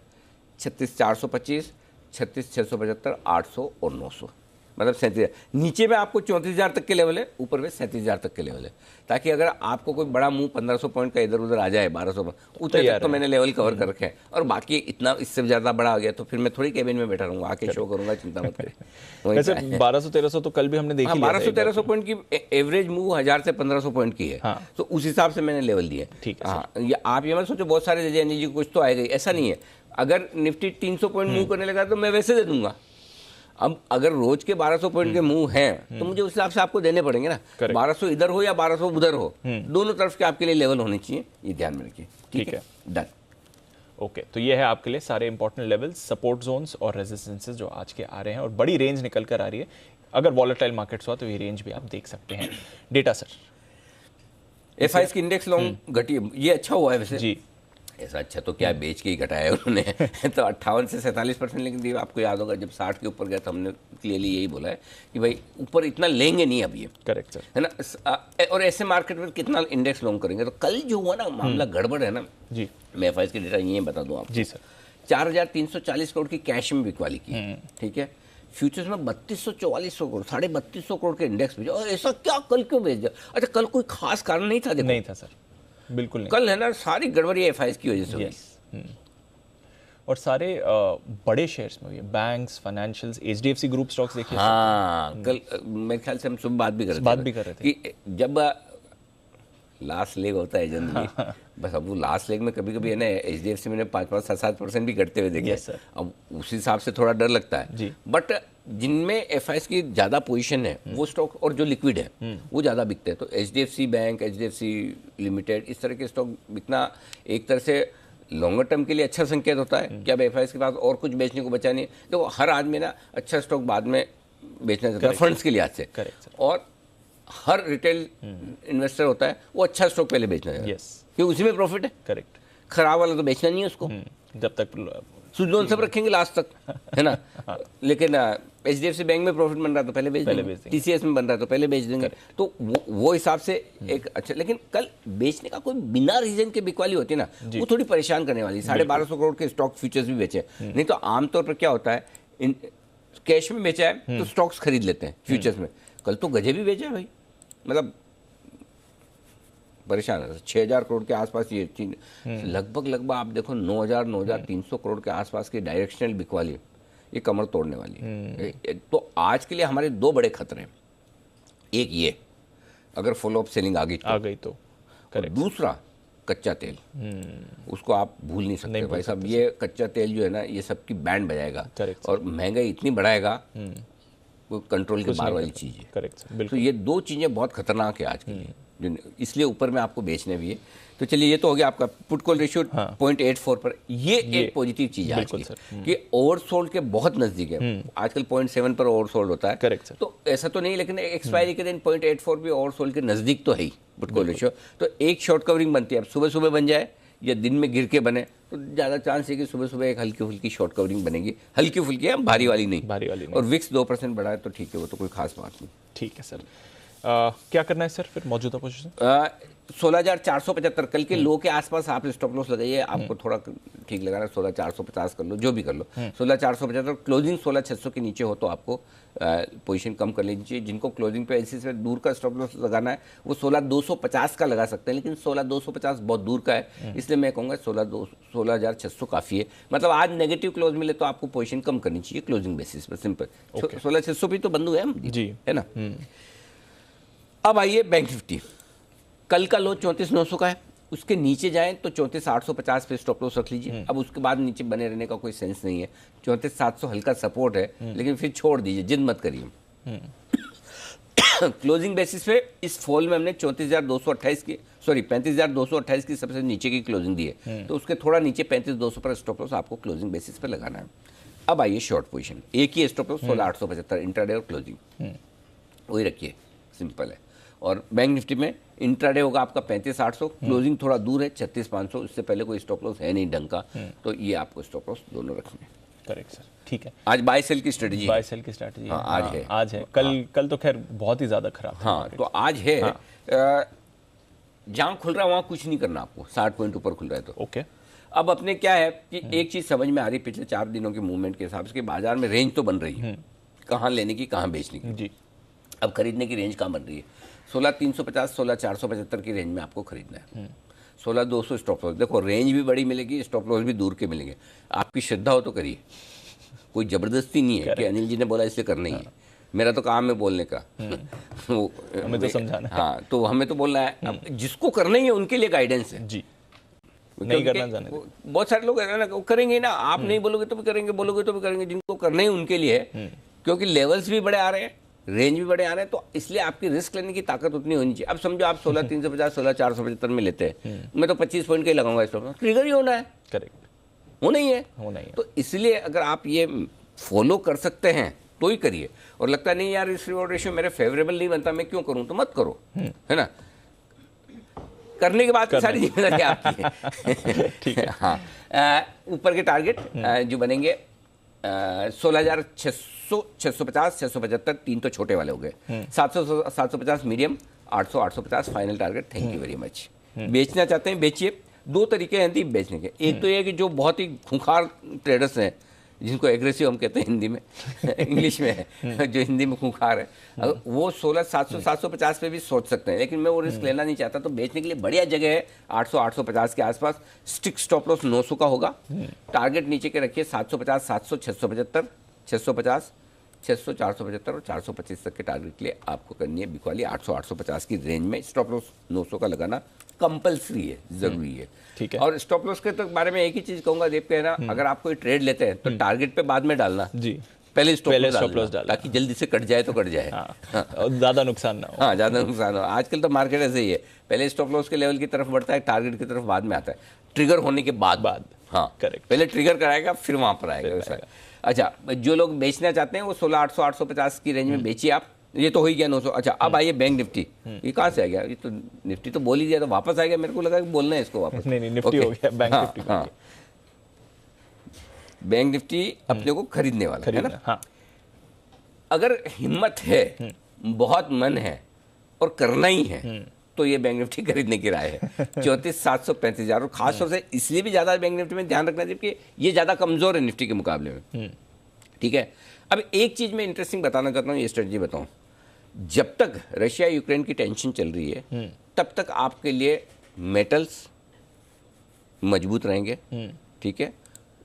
36,425 36,675 800 और 900 मतलब 37,000 नीचे में आपको 34,000 तक के लेवल है, ऊपर में 37,000 तक के लेवल है, ताकि अगर आपको कोई बड़ा मूव 1500 पॉइंट का इधर उधर आ जाए 1200 उतने तक तो मैंने लेवल कवर कर रखे हैं, और बाकी इतना इससे ज़्यादा बड़ा आ गया तो फिर मैं थोड़ी केबिन में बैठा रहूँगा, आके शो करूँगा, चिंता मत करें। वैसे 1200-1300 तो कल भी हमने देखी, 1200-1300 पॉइंट की एवरेज मूव 1000 से 1500 पॉइंट की है, तो उस हिसाब से मैंने लेवल दिए। ठीक है। हाँ, आप ये मत सोचो बहुत सारे जी कुछ तो आएगा, ऐसा नहीं है। अगर निफ्टी 300 पॉइंट मूव करने लगा तो मैं वैसे दे दूंगा। अब अगर रोज के 1200 पॉइंट के मूव हैं तो मुझे उस हिसाब से आपको देने पड़ेंगे ना। 1200 इधर हो या 1200 उधर हो, दोनों तरफ के आपके लिए लेवल होने चाहिए, ये ध्यान में रखिए। ठीक है, डन। ओके, तो ये है आपके लिए सारे इंपॉर्टेंट लेवल्स, सपोर्ट जोन्स और रेजिस्टेंसेस जो आज के आ रहे हैं, और बड़ी रेंज निकल कर आ रही है। अगर वॉलेटाइल मार्केट्स हुआ तो ये रेंज भी आप देख सकते हैं। डेटा सर, FIs की इंडेक्स लॉन्ग घटी, ये अच्छा हुआ है वैसे जी। ऐसा अच्छा तो क्या बेच के ही घटाया है उन्होंने तो 58 से 47%, लेकिन आपको याद होगा जब 60 के ऊपर गया तो हमने क्लियरली यही बोला है कि भाई ऊपर इतना लेंगे नहीं अब ये। करेक्ट सर, है ना। और ऐसे मार्केट में कितना इंडेक्स लॉन्ग करेंगे, तो कल जो हुआ ना मामला गड़बड़ है ना जी। मैं FIs के डेटा ये बता दूं आपको जी सर, 4,340 करोड़ की कैश में बिकवाली की, ठीक है। फ्यूचर्स में 3244 करोड़, 3250 करोड़ के इंडेक्स भेजा, और ऐसा क्या कल क्यों भेज दिया? अच्छा, कल कोई खास कारण नहीं था? देखो नहीं था सर, बिल्कुल नहीं। कल है ना सारी गड़बड़ी FIs की वजह से हुई। और सारे बड़े शेयर्स में हुई, banks, financials, HDFC group stocks देखिए। हाँ, कल मेरे ख्याल से हम सुबह बात भी कर रहे थे कि जब लास्ट लेग होता है जनरली, बस अब वो लास्ट लेग में कभी कभी है ना HDFC में 5-5, 7% भी घटते हुए देखे। अब उस हिसाब से थोड़ा डर लगता है, बट जिनमें FIs की ज़्यादा पोजीशन है वो स्टॉक और जो लिक्विड है वो ज़्यादा बिकते हैं। तो HDFC बैंक, HDFC लिमिटेड, इस तरह के स्टॉक बिकना एक तरह से लॉन्गर टर्म के लिए अच्छा संकेत होता है कि अब FIs के पास और कुछ बेचने को बचा नहीं है। देखो हर आदमी ना अच्छा स्टॉक बाद में बेचना चाहता है फंड्स के लिहाज से, और हर रिटेल इन्वेस्टर होता है वो अच्छा स्टॉक पहले बेचना चाहता है क्योंकि उसी में प्रॉफिट है। करेक्ट, खराब वाला तो बेचना नहीं है उसको, जब तक सुजोन सब रखेंगे लास्ट तक, है ना। लेकिन HDFC बैंक में प्रॉफिट बन रहा है तो पहले बेच देंगे, TCS में बन रहा है तो पहले बेच देंगे। तो वो हिसाब से एक अच्छा, लेकिन कल बेचने का कोई बिना रीजन के बिकवाली होती है ना, वो थोड़ी परेशान करने वाली। 1250 करोड़ के स्टॉक फ्यूचर्स भी बेचे, नहीं तो आमतौर पर क्या होता है, कैश में बेचा है तो स्टॉक्स खरीद लेते हैं फ्यूचर्स में। कल तो गजे भी बेचा है भाई, मतलब परेशान है। 6,000 करोड़ के आसपास ये चीज, लगभग आप देखो 9,300 करोड़ के आसपास की डायरेक्शनल बिकवाली, ये कमर तोड़ने वाली है। तो आज के लिए हमारे दो बड़े खतरे हैं, एक ये अगर फुल ऑफ सेलिंग आ गई तो दूसरा कच्चा तेल, उसको आप भूल नहीं सकते भाई साहब। ये कच्चा तेल जो है ना, ये सबकी बैंड बजाएगा और महंगाई इतनी बढ़ाएगा, वो कंट्रोल के बाहर वाली चीज़ है। करेक्ट, तो ये दो चीज़ें बहुत खतरनाक है आज के लिए, इसलिए ऊपर में आपको बेचने भी है। तो चलिए ये तो हो गया आपका पुट कॉल रेशियो 0.84 पर, ये एक पॉजिटिव चीज़ है आज की कि ओवरसोल्ड के बहुत नज़दीक है। आजकल 0.7 पर ओवरसोल्ड होता है। करेक्ट, तो ऐसा तो नहीं, लेकिन एक्सपायरी के दिन 0.84 भी ओवरसोल्ड के नज़दीक तो है ही पुट कॉल रेशियो। तो एक शॉर्ट कवरिंग बनती है, अब सुबह सुबह बन जाए या दिन में गिर के बने तो ज़्यादा चांस है कि सुबह सुबह एक हल्की फुल्की शॉर्ट कवरिंग बनेगी, हल्की फुल्की है, भारी वाली नहीं। और विक्स 2% बढ़ा है तो ठीक है, वो तो कोई खास बात नहीं। ठीक है सर, क्या करना है सर फिर मौजूदा पोजीशन? 16,475 कल के लो के आसपास आप स्टॉप लॉस लगाइए, आपको थोड़ा ठीक लगा रहा है 16,450 कर लो, जो भी कर लो। 16,475 क्लोजिंग 16,600 के नीचे हो तो आपको पोजीशन कम कर लेनी चाहिए। जिनको क्लोजिंग पे ऐसे से दूर का स्टॉप लॉस लगाना है वो 16,250 का लगा सकते हैं, लेकिन 16,250 बहुत दूर का है, इसलिए मैं कहूँगा 16,600 काफ़ी है। मतलब आज नेगेटिव क्लोज मिले तो आपको पोजीशन कम करनी चाहिए क्लोजिंग बेसिस पर, सिंपल। 16,600 भी तो बंद हुए हम जी, है ना। अब आइए बैंक निफ्टी, कल का लो 34,900 का है, उसके नीचे जाएं तो 34,850 पे स्टॉप लॉस रख लीजिए। अब उसके बाद नीचे बने रहने का कोई सेंस नहीं है। 34,700 हल्का सपोर्ट है, लेकिन फिर छोड़ दीजिए, जिद मत करिए। क्लोजिंग बेसिस पे इस फॉल में हमने 34,228 की 35,228 की सबसे नीचे की क्लोजिंग दी है, तो उसके थोड़ा नीचे 35,200 पर स्टॉप लॉस आपको क्लोजिंग बेसिस पे लगाना है। अब आइए शॉर्ट पोजीशन, एक ही स्टॉप लॉस 16,875 इंट्राडे और क्लोजिंग वही रखिए, सिंपल है। और बैंक निफ्टी में इंट्राडे होगा आपका 35,800, क्लोजिंग थोड़ा दूर है 36,500, इससे पहले कोई स्टॉप लॉस है नहीं ढंग का, तो ये आपको स्टॉप लॉस दोनों रखने हैं। करेक्ट सर, ठीक है। आज बाय सेल की स्ट्रेटजी, बाय सेल की स्ट्रेटजी हाँ, आज है। कल तो खैर बहुत ही ज्यादा खराब। हाँ, तो आज है, जहाँ खुल रहा है वहाँ कुछ नहीं करना आपको, 60 पॉइंट ऊपर खुल रहा है तो ओके। अब अपने क्या है कि एक चीज समझ में आ रही पिछले 4 दिनों के मूवमेंट के हिसाब से कि बाजार में रेंज तो बन रही है, कहाँ लेने की, कहाँ बेचने की जी। अब खरीदने की रेंज कहाँ बन रही है? 16,350, 16,475 की रेंज में आपको खरीदना है। 16,200 स्टॉप लॉस। देखो रेंज भी बड़ी मिलेगी, स्टॉप लॉस भी दूर के मिलेंगे। आपकी श्रद्धा हो तो करिए, कोई जबरदस्ती नहीं है कि अनिल जी ने बोला इसलिए करना ही है। मेरा तो काम है बोलने का। हमें तो समझाना है। हाँ, तो हमें तो बोलना है। अब जिसको करना ही है उनके लिए गाइडेंस है जी, नहीं करना जाने दो। बहुत सारे लोग है ना, वो करेंगे ना, आप नहीं बोलोगे तो भी करेंगे, बोलोगे तो भी करेंगे। जिनको करना ही उनके लिए है, क्योंकि लेवल्स भी बड़े आ रहे हैं, रेंज भी बड़े आ रहे हैं, तो इसलिए आपकी रिस्क लेने की ताकत उतनी होनी चाहिए। अब समझो आप 16,350, 16,475 में लेते हैं, मैं तो 25 पॉइंट का ही लगाऊंगा इस पर, ट्रिगर ही होना है। करेक्ट, होना ही है, होना ही है। तो इसलिए अगर आप ये फॉलो कर सकते हैं तो ही करिए। और लगता नहीं यार रिस्क रिवॉर्ड रेशियो मेरे फेवरेबल नहीं बनता, मैं क्यों करूं, तो मत करो, है ना। करने के बाद सारी जिम्मेदारी आपकी है। ठीक है। हाँ, ऊपर के टारगेट जो बनेंगे 16,600, 650, 675, 3 तो छोटे वाले हो गए। 700, 750 medium, 800, 850 final target. Thank you very much. बेचना चाहते हैं बेचिए। दो तरीके हैं बेचने के। एक तो ये कि जो बहुत ही खूंखार ट्रेडर्स हैं, जिनको एग्रेसिव हम कहते हैं हिंदी में, इंग्लिश में है, जो हिंदी में खूंखार है, अगर वो 16,700, 750 पे भी सोच सकते हैं, लेकिन मैं वो रिस्क लेना नहीं चाहता। तो बेचने के लिए बढ़िया जगह है 800, 850 के आसपास। स्टिक स्टॉप लॉस 900 का होगा। टारगेट नीचे के रखिए 750, 700, 675, 650, 600, 475 और 425 तक के टारगेट के लिए आपको करनी है बिकवाली। 800, 850 की रेंज में स्टॉप लॉस 900 का लगाना कंपलसरी है, जरूरी है। ठीक है। और स्टॉप लॉस के तो बारे में एक ही चीज कहूंगा, देव कहना, अगर आप कोई ट्रेड लेते हैं तो टारगेट पे बाद में डालना जी, पहले स्टॉप लॉस डालना, ताकि जल्दी से कट जाए तो कट जाए। और ज्यादा नुकसान ना हो। हाँ, ज्यादा नुकसान हो। आजकल तो मार्केट ऐसे ही है, पहले स्टॉप लॉस के लेवल की तरफ बढ़ता है, टारगेट की तरफ बाद में आता है, ट्रिगर होने के बाद। हाँ, करेक्ट, पहले ट्रिगर कराएगा फिर वहां पर आएगा। अच्छा, जो लोग बेचना चाहते हैं वो 16,800, 850 की रेंज में बेचिए आप। ये तो हो ही गया 900। अच्छा, अब आइए बैंक निफ्टी। ये कहाँ से आ गया? ये तो निफ्टी तो बोल ही दिया, तो वापस आ गया। मेरे को लगा कि बोलना है इसको वापस। नहीं, निफ्टी हो गया, बैंक निफ्टी। हाँ, बैंक निफ्टी अपने को खरीदने वाला है ना। हाँ, अगर हिम्मत है, बहुत मन है और करना ही है, तो ये बैंक निफ्टी खरीदने की राय है। 34,735,000। और खासतौर से इसलिए भी ज्यादा बैंक निफ्टी में ध्यान रखना चाहिए कि ये ज्यादा कमजोर है निफ्टी के मुकाबले में। ठीक है। अब एक चीज मैं इंटरेस्टिंग बताना चाहता हूँ, ये स्ट्रेटजी बताऊं। जब तक रशिया यूक्रेन की टेंशन चल रही है, तब तक आपके लिए मेटल्स मजबूत रहेंगे। ठीक है,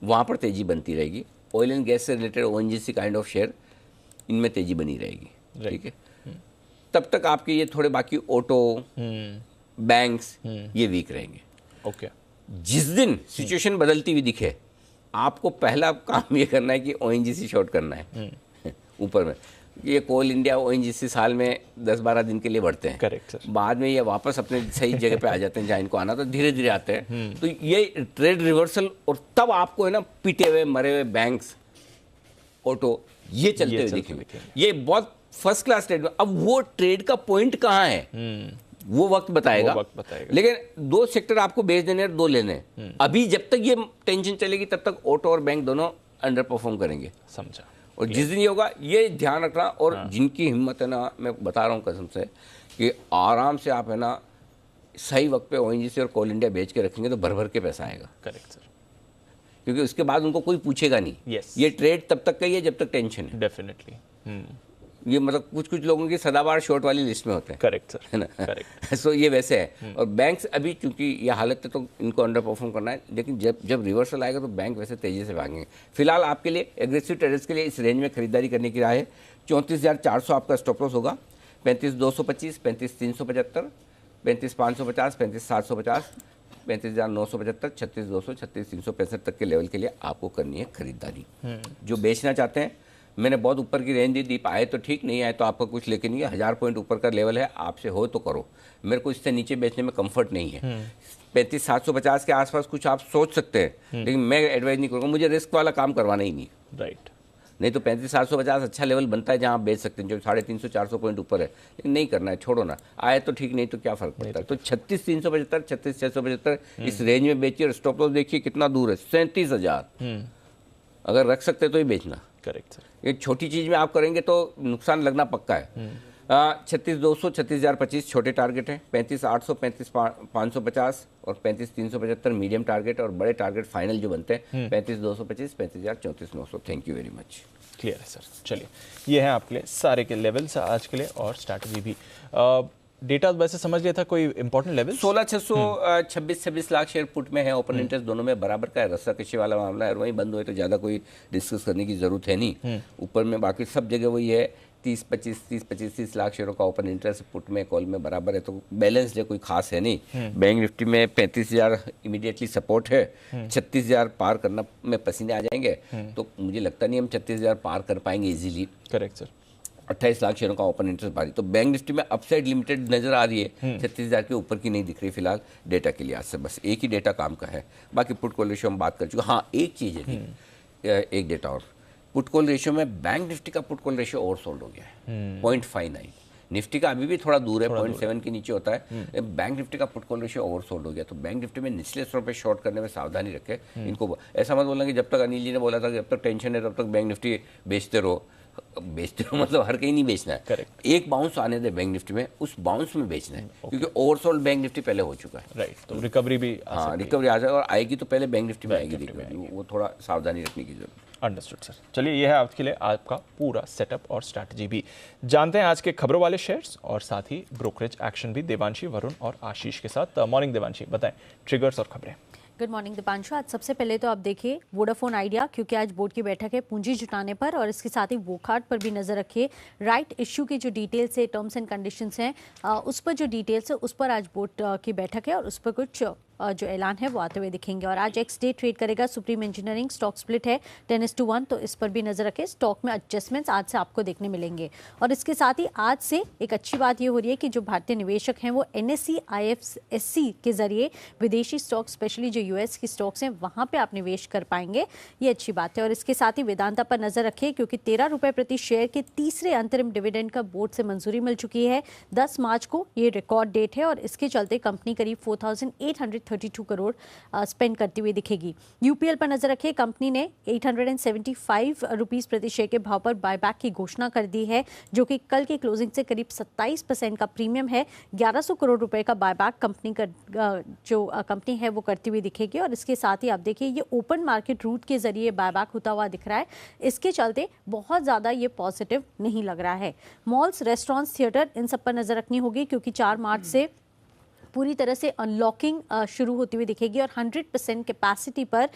वहां पर तेजी बनती रहेगी। ऑयल एंड गैस से related ONGC kind of share, इनमें तेजी बनी रहेगी। ठीक है, तब तक आपके ये थोड़े बाकी ऑटो, बैंक्स, ये वीक रहेंगे। ओके। जिस दिन सिचुएशन बदलती हुई दिखे, आपको पहला काम ये करना है कि ओएनजीसी शॉर्ट करना है। ऊपर में ये कोल इंडिया, ओएनजीसी साल में 10-12 दिन के लिए बढ़ते हैं। Correct sir. बाद में ये वापस अपने सही जगह पे आ जाते हैं जहाँ इनको आना, तो धीरे धीरे आते हैं। तो ये ट्रेड रिवर्सल, और तब आपको है ना पीटे हुए मरे हुए बैंक्स, ऑटो, ये चलते हुए दिखेंगे। ये बहुत फर्स्ट क्लास ट्रेड। अब वो ट्रेड का पॉइंट कहाँ है वो वक्त बताएगा। लेकिन दो सेक्टर आपको बेच देने और दो लेने। अभी जब तक ये टेंशन चलेगी तब तक ऑटो और बैंक दोनों अंडर परफॉर्म करेंगे। समझा। और जिस दिन ये होगा, ये ध्यान रखना। और जिनकी हिम्मत है ना, मैं बता रहा हूँ कसम से, कि आराम से आप है ना सही वक्त पे ओएनजीसी और कोल इंडिया बेच के रखेंगे तो भर भर के पैसा आएगा। Correct sir. क्योंकि उसके बाद उनको कोई पूछेगा नहीं। ये ट्रेड तब तक का ही है जब तक टेंशन है। डेफिनेटली। ये मतलब कुछ लोगों की सदाबहार शॉर्ट वाली लिस्ट में होते हैं। करेक्ट सर, है ना। करेक्ट। सो ये वैसे है। और बैंक्स अभी चूंकि ये हालत है तो इनको अंडर परफॉर्म करना है, लेकिन जब रिवर्सल आएगा तो बैंक वैसे तेजी से भागेंगे। फिलहाल आपके लिए एग्रेसिव ट्रेडर्स के लिए इस रेंज में खरीदारी करने की राय है। 34,400 आपका स्टॉप लॉस होगा। 35,225, 35,375, 35,550, 35,750, 35,975, 36,200, 36,365 तक के लेवल के लिए आपको करनी है खरीदारी। जो बेचना चाहते हैं, मैंने बहुत ऊपर की रेंज दी, आए तो ठीक, नहीं आए तो आपका कुछ लेके नहीं है। 1000 पॉइंट ऊपर का लेवल है, आपसे हो तो करो। मेरे को इससे नीचे बेचने में कंफर्ट नहीं है। 35,750 के आसपास कुछ आप सोच सकते हैं, लेकिन मैं एडवाइज नहीं करूँगा, मुझे रिस्क वाला काम करवाना ही नहीं। राइट। नहीं तो 35,750 अच्छा लेवल बनता है जहाँ आप बेच सकते हैं, जो 350-400 पॉइंट ऊपर है। लेकिन नहीं करना है, छोड़ो ना। आए तो ठीक, नहीं तो क्या फर्क पड़ता है। तो 36,375, 36,675 इस रेंज में बेचिए। और स्टॉप लॉस देखिए कितना दूर है, 37,000। अगर रख सकते तो ही बेचना। Correct sir. ये छोटी चीज में आप करेंगे तो नुकसान लगना पक्का है। 36,200, 36,025 छोटे टारगेट हैं, 35,800, 35,550 और 35,375 मीडियम टारगेट, और बड़े टारगेट फाइनल जो बनते हैं 35,225, 35,000, 34,900। Thank you very much. Clear है सर। चलिए, ये है आपके लिए सारे के लेवल्स आज के लिए और स्ट्रैटेजी भी। डेटा वैसे समझ लिया था, कोई important level 16,600, 26 lakh share put में है, ओपन इंटरेस्ट दोनों में बराबर का है, रस्सा कशी वाला मामला है, और वहीं बंद हुए तो ज़्यादा कोई डिस्कस करने की जरूरत है नहीं। ऊपर में बाकी सब जगह वही है, 30 लाख शेयरों का ओपन इंटरेस्ट पुट में कॉल में बराबर है, तो बैलेंस है, कोई खास है नहीं। बैंक निफ्टी में 35,000 इमीडिएटली सपोर्ट है, 36,000 पार करना में पसीने आ जाएंगे, तो मुझे लगता नहीं हम 36,000 पार कर पाएंगे इजीली। Correct sir. 28 लाख शेयरों का ओपन इंटरेस्ट भारी, तो बैंक निफ्टी में अपसाइड लिमिटेड नजर आ रही है, 36,000 के ऊपर की नहीं दिख रही फिलहाल डेटा के लिहाज से। बस एक ही डेटा काम का है, बाकी पुट कॉल रेशियो हम बात कर चुके। हाँ, एक चीज़ है, एक डेटा और, पुट कॉल रेशियो में बैंक निफ्टी का put call ratio over sold हो गया है, 0.59। निफ्टी का अभी भी थोड़ा दूर है, 0.7 के नीचे होता है। बैंक निफ्टी का put call ratio over sold हो गया, तो बैंक निफ्टी में निचले स्तर पे शॉर्ट करने में सावधानी रखें। इनको ऐसा मत बोलना कि जब तक अनिल जी ने बोला था कि जब तक टेंशन है तब तक बैंक निफ्टी बेचते रहो मतलब हर कहीं नहीं बेचना है। करेक्ट। एक बाउंस आने दे बैंक निफ्टी में, उस बाउंस में बेचना है, क्योंकि ओवरसोल्ड बैंक निफ्टी पहले हो चुका है। राइट, तो रिकवरी भी हाँ, रिकवरी आ जाए, और आएगी तो पहले बैंक निफ्टी में आएगी रिकवरी, वो थोड़ा सावधानी रखने की जरूरत। Understood sir. चलिए, ये है आपके लिए आपका पूरा सेटअप और स्ट्रैटेजी भी। जानते हैं आज के खबरों वाले शेयर्स और साथ ही ब्रोकरेज एक्शन भी देवांशी, वरुण और आशीष के साथ। मॉर्निंग देवांशी, बताएं ट्रिगर्स और खबरें। Good morning Deepanshu. आज सबसे पहले तो आप देखिए वोडाफोन आइडिया, क्योंकि आज बोर्ड की बैठक है पूंजी जुटाने पर, और इसके साथ ही वोकार्ड पर भी नजर रखिए। राइट इश्यू की जो डिटेल्स है, टर्म्स एंड कंडीशंस हैं, उस पर जो डिटेल्स है उस पर आज बोर्ड की बैठक है, और उस पर कुछ जो ऐलान है वो आते हुए दिखेंगे। और आज एक्स डे ट्रेड करेगा सुप्रीम इंजीनियरिंग, स्टॉक स्प्लिट है 10:1, तो इस पर भी नजर रखें। स्टॉक में एडजस्टमेंट्स आज से आपको देखने मिलेंगे। और इसके साथ ही आज से एक अच्छी बात ये हो रही है कि जो भारतीय निवेशक हैं वो NSE IFSC के जरिए विदेशी स्टॉक, स्पेशली जो US की स्टॉक्स हैं वहां पे आप निवेश कर पाएंगे, ये अच्छी बात है। और इसके साथ ही वेदांता पर नजर रखें, क्योंकि 13 रुपए प्रति शेयर के तीसरे अंतरिम डिविडेंड का बोर्ड से मंजूरी मिल चुकी है। 10 मार्च को ये रिकॉर्ड डेट है, और इसके चलते कंपनी करीब 4,832 करोड़ स्पेंड करती हुई दिखेगी। UPL पर नजर रखिए, कंपनी ने 875 रुपीस प्रति शेयर के भाव पर बायबैक की घोषणा कर दी है, जो कि कल की क्लोजिंग से करीब 27% का प्रीमियम है। 1100 करोड़ रुपए का बायबैक कंपनी का जो कंपनी है वो करती हुई दिखेगी। और इसके साथ ही आप देखिए ये ओपन मार्केट रूट के जरिए बायबैक होता हुआ दिख रहा है, इसके चलते बहुत ज्यादा ये पॉजिटिव नहीं लग रहा है। मॉल्स, रेस्टोरेंट्स, थिएटर, इन सब पर नजर रखनी होगी, क्योंकि 4 मार्च से पूरी तरह से अनलॉकिंग शुरू होती हुई दिखेगी, और 100% कैपेसिटी पर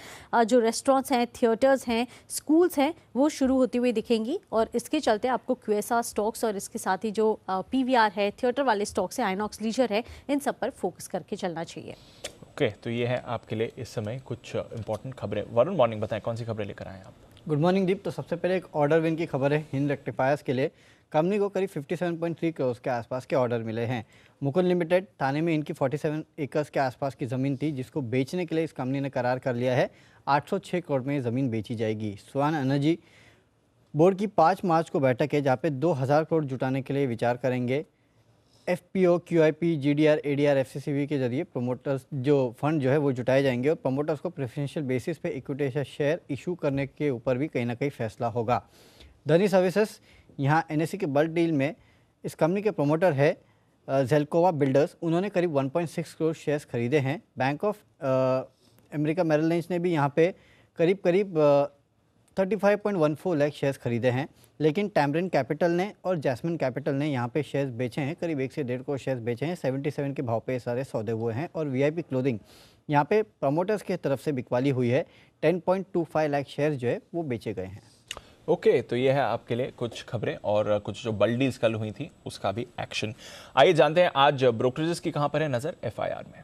जो रेस्टोरेंट्स हैं, थिएटर्स हैं, स्कूल्स हैं, वो शुरू होती हुई दिखेंगी। और इसके चलते आपको QSR स्टॉक्स और इसके साथ ही जो PVR है, थिएटर वाले स्टॉक्स है, आइनॉक्स लीजर है, इन सब पर फोकस करके चलना चाहिए। ओके, तो ये है आपके लिए इस समय कुछ इंपॉर्टेंट खबरें। वरुण, मॉर्निंग, बताएं कौन सी खबरें लेकर आए आप? गुड मॉर्निंग दीप। तो सबसे पहले एक ऑर्डर विन की खबर है हिंद रेक्टिफायर्स के लिए। कंपनी को करीब 57.3 करोड़ के आसपास के ऑर्डर मिले हैं। मुकुंद लिमिटेड, थाने में इनकी 47 एकर्स के आसपास की ज़मीन थी, जिसको बेचने के लिए इस कंपनी ने करार कर लिया है। 806 करोड़ में ज़मीन बेची जाएगी। स्वान एनर्जी बोर्ड की 5 मार्च को बैठक है, जहाँ पे 2000 करोड़ जुटाने के लिए विचार करेंगे। FPO, QIP, GDR, ADR, FCCB के जरिए प्रमोटर्स जो फंड जो है वो जुटाए जाएंगे, और प्रमोटर्स को प्रेफरेंशियल बेसिस पे इक्विटी शेयर इशू करने के ऊपर भी कहीं ना कहीं फैसला होगा। धनी सर्विसेज, यहाँ NSE के बल्क डील में इस कंपनी के प्रमोटर है जेल्कोवा बिल्डर्स, उन्होंने करीब 1.6 करोड़ शेयर्स खरीदे हैं। Bank of America Merrill Lynch ने भी यहाँ पे करीब 35.14 लाख शेयर्स खरीदे हैं। लेकिन टैमरिन कैपिटल ने और जैस्मिन कैपिटल ने यहाँ पे शेयर्स बेचे हैं, करीब 1 से 1.5 करोड़ शेयर्स बेचे हैं। 77 के भाव पे ये सारे सौदे हुए हैं। और VIP क्लोथिंग, यहाँ पे प्रमोटर्स की तरफ से बिकवाली हुई है, 10.25 लाख शेयर्स जो है वो बेचे गए हैं। ओके, तो ये है आपके लिए कुछ खबरें और कुछ जो बल्क डील्स कल हुई थी उसका भी एक्शन। आइए जानते हैं आज ब्रोकरेजेस की कहां पर है नजर FIR में।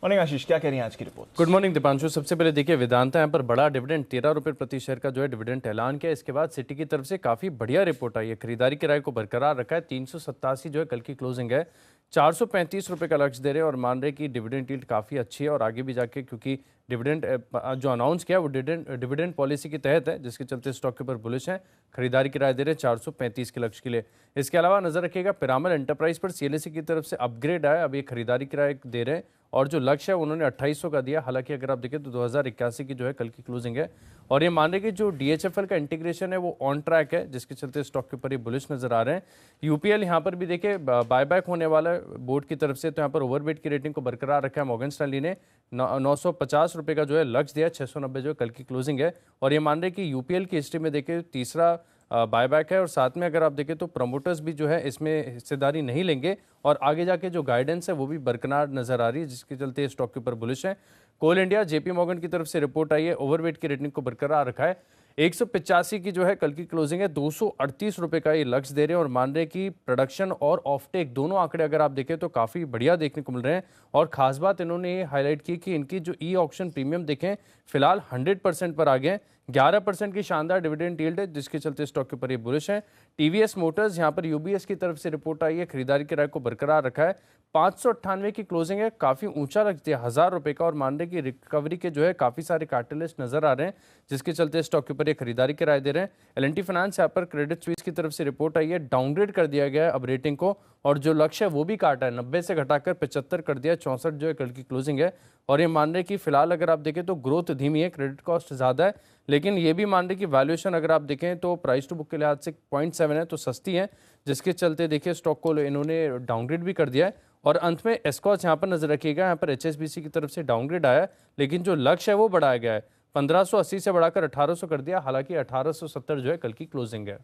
मॉर्निंग आशीष, क्या कह रही हैं आज की रिपोर्ट? Good morning Deepanshu. सबसे पहले देखिए वेदांता यहाँ पर बड़ा डिविडेंड 13 रुपये प्रति शेयर का जो है डिविडेंड ऐलान किया। इसके बाद सिटी की तरफ से काफी बढ़िया रिपोर्ट आई है। खरीदारी किराए को बरकरार रखा है। 387 जो है कल की क्लोजिंग है। 435 रुपये का लक्ष्य दे रहे हैं और मान रहे कि डिविडेंड यील्ड काफ़ी अच्छी है और आगे भी जाके क्योंकि डिविडेंड जो अनाउंस किया वो डिविडेंड पॉलिसी के तहत है, जिसके चलते स्टॉक के ऊपर बुलिश है। खरीदारी की राय दे रहे हैं 435 के लक्ष्य के लिए। इसके अलावा नजर रखिएगा पिरामल एंटरप्राइज पर सीएलएसए की तरफ से अपग्रेड आया, अब ये खरीदारी की राय दे रहे हैं और जो लक्ष्य है उन्होंने 2800 का दिया। हालांकि अगर आप देखें तो 2081 की जो है कल की क्लोजिंग है और ये मान रहे कि जो डीएचएफएल का इंटीग्रेशन है वो ऑन ट्रैक है, जिसके चलते स्टॉक के ऊपर ये बुलिश नजर आ रहे हैं। यूपीएल यहाँ पर भी देखिए बायबैक होने वाला है बोर्ड की तरफ से, तो यहाँ पर ओवरवेट की रेटिंग को बरकरार रखा है। मॉर्गन स्टैनली ने 950 रुपये का जो है लक्ष्य दिया, 690 जो है कल की क्लोजिंग है और ये मान रहे कि यूपीएल की हिस्ट्री में देखिए तीसरा बायबैक है और साथ में अगर आप देखें तो प्रमोटर्स भी जो है इसमें हिस्सेदारी नहीं लेंगे और आगे जाके जो गाइडेंस है वो भी बरकरार नजर आ रही है, जिसके चलते स्टॉक के ऊपर बुलिश है। कोल इंडिया जेपी मॉर्गन की तरफ से रिपोर्ट आई है, ओवरवेट की रेटिंग को बरकरार रखा है। 185 की जो है कल की क्लोजिंग है, 238 रुपये का ये लक्ष्य दे रहे हैं और मान रहे हैं कि प्रोडक्शन और ऑफटेक दोनों आंकड़े अगर आप देखें तो काफ़ी बढ़िया देखने को मिल रहे हैं। और खास बात इन्होंने ये हाईलाइट की कि इनकी जो ई ऑक्शन प्रीमियम देखें फिलहाल 100% पर आ गए हैं। 11% की शानदार डिविडेंड यील्ड है, जिसके चलते स्टॉक के ऊपर ये बुलिश है। टीवीएस मोटर्स यहाँ पर यूबीएस की तरफ से रिपोर्ट आई है, खरीदारी की राय को बरकरार रखा है। 598 की क्लोजिंग है, काफ़ी ऊंचा लगती है 1000 रुपये का और मान रहे कि रिकवरी के जो है काफ़ी सारे कैटलिस्ट नजर आ रहे हैं, जिसके चलते स्टॉक के ऊपर ये खरीदारी की राय दे रहे हैं। एल&टी फाइनेंस यहाँ पर क्रेडिट स्विस की तरफ से रिपोर्ट आई है, डाउनग्रेड कर दिया गया है अब रेटिंग को और जो लक्ष्य है वो भी काटा है, 90 से घटाकर 75 कर दिया, 64 जो है कल की क्लोजिंग है। और ये मान रहे कि फिलहाल अगर आप देखें तो ग्रोथ धीमी है, क्रेडिट कॉस्ट ज़्यादा है, लेकिन ये भी मान रहे कि वैल्यूएशन अगर आप देखें तो प्राइस टू बुक के लिहाज से 0.7 है, तो सस्ती है, जिसके चलते देखिए स्टॉक को इन्होंने डाउनग्रेड भी कर दिया है। और अंत में एस्कॉच यहाँ पर नजर रखिएगा, यहाँ पर एचएसबीसी की तरफ से डाउनग्रेड आया है, लेकिन जो लक्ष्य है वो बढ़ाया गया है, 1580 से बढ़ाकर 1800 कर दिया, हालांकि 1870 जो है कल की क्लोजिंग है।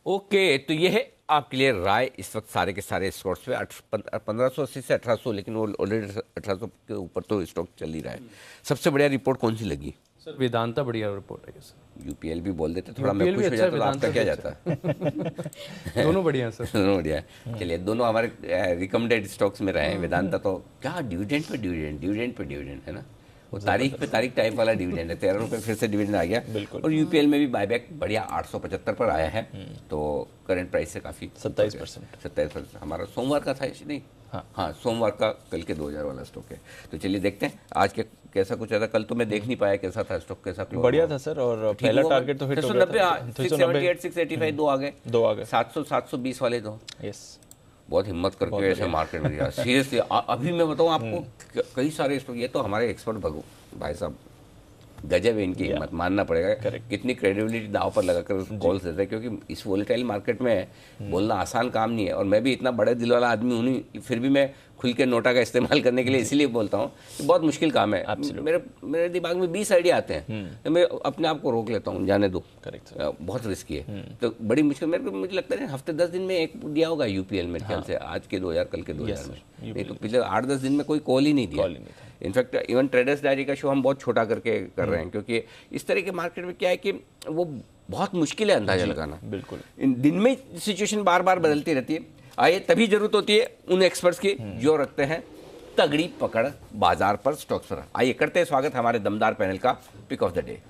ओके, तो ये है आपके लिए राय इस वक्त सारे के सारे स्टॉक्स पे 1580 से 1800, लेकिन वो ऑलरेडी 1800 के ऊपर तो स्टॉक चल ही रहा है। सबसे बढ़िया रिपोर्ट कौन सी लगी? सर वेदांता बढ़िया रिपोर्ट है सर। यूपीएल भी बोल देते, थोड़ा मैं खुश हो जाता, तो आपका क्या जाता? दोनों बढ़िया सर, दोनों बढ़िया है। चलिए, दोनों हमारे रिकमेंडेड स्टॉक्स में रहे हैं। वेदांता तो क्या डिविडेंड पे डिविडेंड है ना, वो तारीख पे तारीख टाइप वाला डिविडेंड है। 13 रुपये फिर से डिविडेंड आ गया। और यूपीएल में भी बायबैक बढ़िया 875 पर आया है, तो करंट प्राइस से काफ़ी 27%। हमारा सोमवार का था नहीं, हाँ सोमवार का कल के 2000 वाला स्टॉक है। तो चलिए देखते हैं आज के कैसा कुछ आता। कल तो मैं देख नहीं पाया कैसा था स्टॉक, कैसा बढ़िया था सर, और पहला टारगेट तो हिट हो गया था। 678 685 दो आ गए, 700 720 वाले दो। यस, बहुत हिम्मत करके ऐसे मार्केट में दिया सीरियसली। अभी मैं बताऊं आपको, कई सारे स्टॉक, ये तो हमारे एक्सपर्ट भाई साहब गजब है, इनकी हिम्मत मानना पड़ेगा। कितनी क्रेडिबिलिटी दाव पर लगाकर कॉल्स देते हैं, क्योंकि इस वोलेटाइल मार्केट में बोलना आसान काम नहीं है। और मैं भी इतना बड़े दिल वाला आदमी हूँ नहीं, फिर भी मैं खुल के नोटा का इस्तेमाल करने के लिए इसीलिए बोलता हूँ कि बहुत मुश्किल काम है। मेरे दिमाग में 20 आइडिया आते हैं, तो मैं अपने आप को रोक लेता हूँ, जाने दो, बहुत रिस्की है। तो बड़ी मुश्किल, मुझे लगता है हफ्ते 10 दिन में एक दिया होगा यूपीएल में, ख्याल से आज के 2000 कल के 2000 में, नहीं तो पिछले 8-10 दिन में कोई कॉल ही नहीं दिया। इनफैक्ट इवन ट्रेडर्स डायरी का शो हम बहुत छोटा करके कर रहे हैं, क्योंकि इस तरह के मार्केट में क्या है कि वो बहुत मुश्किल है अंदाजा लगाना। बिल्कुल, इन दिन में सिचुएशन बार बार बदलती रहती है। आइए, तभी जरूरत होती है उन एक्सपर्ट्स की जो रखते हैं तगड़ी पकड़ बाजार पर, स्टॉक्स पर। आइए करते हैं स्वागत हमारे दमदार पैनल का pick of the day.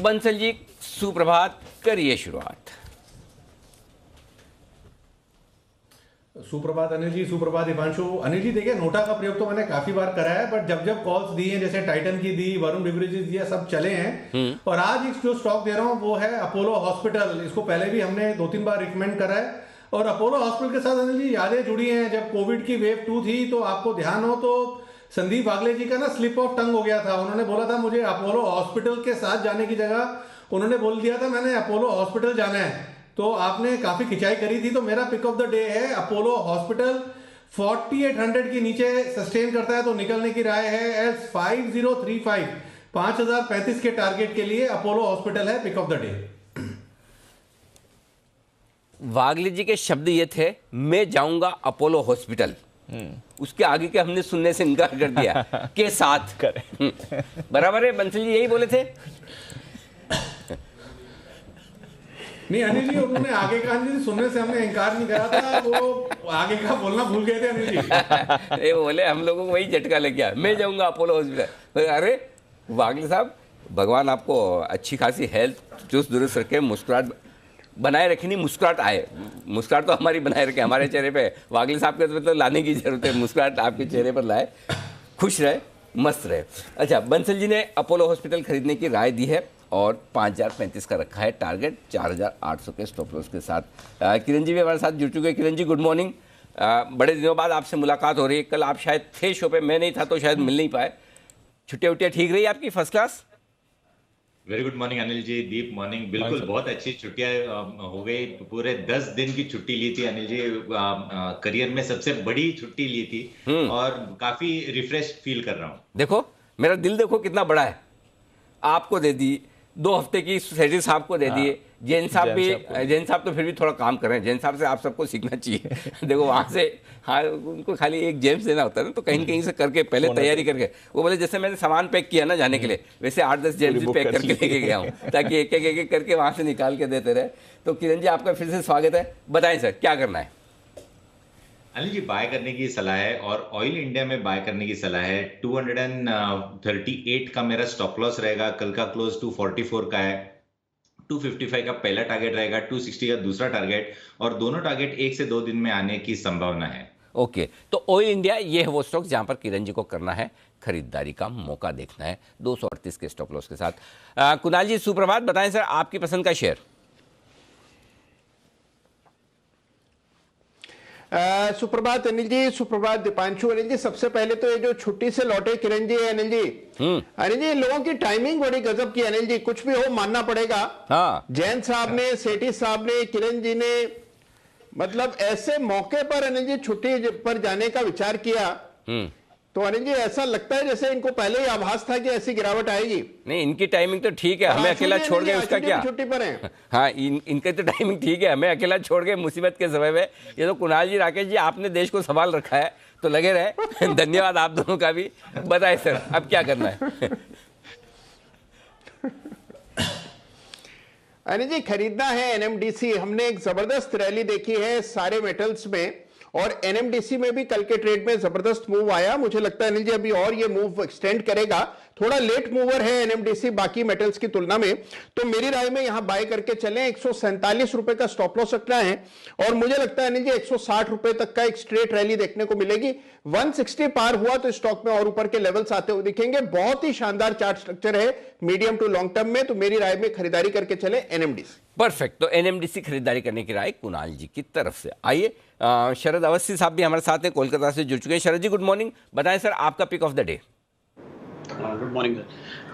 Bansal ji, सुप्रभात, करिए शुरुआत। सुप्रभात अनिल जी, सुप्रभात दीपांशु। अनिल जी देखिए, नोटा का प्रयोग तो मैंने काफी बार करा है, बट जब जब कॉल्स दी हैं, जैसे टाइटन की दी, वरुण बेवरेजेस दिया, सब चले हैं। और आज एक जो स्टॉक दे रहा हूं वो है अपोलो हॉस्पिटल। इसको पहले भी हमने 2-3 बार रिकमेंड करा है। और अपोलो हॉस्पिटल के साथ अनिल जी यादें जुड़ी हैं। जब कोविड की वेव 2 थी, तो आपको ध्यान हो तो संदीप वागले जी का ना स्लिप ऑफ टंग हो गया था। उन्होंने बोला था मुझे अपोलो हॉस्पिटल के साथ जाने की जगह उन्होंने बोल दिया था मैंने अपोलो हॉस्पिटल जाना है, तो आपने काफी खिंचाई करी थी। तो मेरा पिक ऑफ द डे है अपोलो हॉस्पिटल। 4800 के नीचे सस्टेन करता है तो निकलने की राय है एस 5035, 5035 के टारगेट के लिए अपोलो हॉस्पिटल है पिक ऑफ द डे। वागले जी के शब्द ये थे, मैं जाऊंगा अपोलो हॉस्पिटल। उसके आगे के हमने सुनने से इनकार कर दिया के साथ। बराबर है, बंसल जी यही बोले थे। नहीं अनिल जी, उन्होंने आगे का अनिल जी सुनने से हमने इनकार नहीं करा था, वो आगे का बोलना भूल गए थे अनिल जी। ये बोले हम लोगों को वही झटका लग गया, मैं जाऊंगा अपोलो हॉस्पिटल। अरे वागले साहब, भगवान आपको अच्छी खासी हेल्थ चुस्त दुरुस्त रखे, मुस्कुराहट बनाए रखनी, मुस्कुराहट आए। मुस्कुराहट तो हमारी बनाए रखे हमारे चेहरे पे, वागले साहब के तो लाने की जरूरत है, मुस्कुराहट आपके चेहरे पर लाए, खुश रहे, मस्त रहे। अच्छा, बंसल जी ने अपोलो हॉस्पिटल खरीदने की राय दी है और 5035 का रखा है टारगेट, 4800 के स्टॉप लॉस के साथ। किरण जी भी हमारे साथ जुड़ चुके हैं। किरण जी गुड मॉर्निंग, बड़े दिनों बाद आपसे मुलाकात हो रही है। कल आप शायद थे शो पे, मैं नहीं था तो शायद मिल नहीं पाए। छुट्टियाँ उट्टियाँ ठीक रही आपकी? First class? Very good morning Anil ji, दीप मॉर्निंग। बिल्कुल बहुत अच्छी छुट्टियां हो गई, पूरे 10 दिन की छुट्टी ली थी अनिल जी, करियर में सबसे बड़ी छुट्टी ली थी और काफी रिफ्रेश फील कर रहा हूँ। देखो मेरा दिल देखो कितना बड़ा है, आपको दे दी 2 हफ्ते की सैलरी, साहब को दे दिए। जैन साहब तो फिर भी थोड़ा काम कर रहे हैं, जैन साहब से आप सबको सीखना चाहिए। देखो वहाँ से, हाँ उनको खाली एक जेम्स देना होता है ना, तो कहीं कहीं से करके पहले तैयारी करके, वो बोले जैसे मैंने सामान पैक किया ना जाने के लिए, वैसे 8-10 जेम्स भी पैक करके लेके गया हूँ, ताकि एक एक करके वहाँ से निकाल के देते रहे। तो किरण जी आपका फिर से स्वागत है, बताएं सर क्या करना है? अनिल जी बाय करने की सलाह है और ऑयल इंडिया में बाय करने की सलाह है। 238 का मेरा स्टॉप लॉस रहेगा, कल का क्लोज 244 का है, 255 का पहला टारगेट रहेगा, 260 का दूसरा टारगेट, और दोनों टारगेट 1 से 2 दिन में आने की संभावना है। ओके, तो ऑयल इंडिया ये है वो स्टॉक जहां पर किरण जी को करना है खरीदारी का मौका देखना है 238 के स्टॉप लॉस के साथ। कुणाल जी सुप्रभात, बताएं सर आपकी पसंद का शेयर। सुप्रभात अनिल जी, सुप्रभात दीपांशु। अनिल जी सबसे पहले तो ये जो छुट्टी से लौटे किरण जी है अनिल जी, अनिल जी लोगों की टाइमिंग बड़ी गजब की अनिल जी, कुछ भी हो मानना पड़ेगा। हाँ, जैन साहब ने, सेठी साहब ने, किरण जी ने, मतलब ऐसे मौके पर अनिल जी छुट्टी पर जाने का विचार किया, तो अनिल जी ऐसा लगता है जैसे इनको पहले ही आभास था कि ऐसी गिरावट आएगी। नहीं इनकी टाइमिंग तो ठीक है, हमें अकेला छोड़ गए उसका क्या? छुट्टी पर हैं। हाँ इनकी तो टाइमिंग ठीक है, हमें अकेला छोड़ गए मुसीबत के समय में। ये तो कुणाल जी, राकेश जी, आपने देश को संभाल रखा है, तो लगे रहे। धन्यवाद आप दोनों का भी। बताए सर अब क्या करना है? अनिल जी खरीदना है एनएमडीसी। हमने एक जबरदस्त रैली देखी है सारे मेटल्स में, और एनएमडीसी में भी कल के ट्रेड में जबरदस्त मूव आया। मुझे लगता है अनिल जी अभी और ये मूव एक्सटेंड करेगा। थोड़ा लेट मूवर है एनएमडीसी बाकी मेटल्स की तुलना में, तो मेरी राय में यहां बाय करके चलें। 147 रुपए का स्टॉप लॉस रखना है और मुझे लगता है अनिल जी 160 रुपए तक का एक स्ट्रेट रैली देखने को मिलेगी। 160 पार हुआ तो स्टॉक में और ऊपर के लेवल्स आते हुए दिखेंगे। बहुत ही शानदार चार्ट स्ट्रक्चर है मीडियम टू लॉन्ग टर्म में, तो मेरी राय में खरीदारी करके चले एनएमडीसी। परफेक्ट, तो एनएमडीसी खरीदारी करने की राय कुणाल जी की तरफ से। आइए शरद अवस्थी साहब भी हमारे साथ हैं, कोलकाता से जुड़ चुके हैं। शरद जी गुड मॉर्निंग, बताएं सर आपका pick of the day. Good morning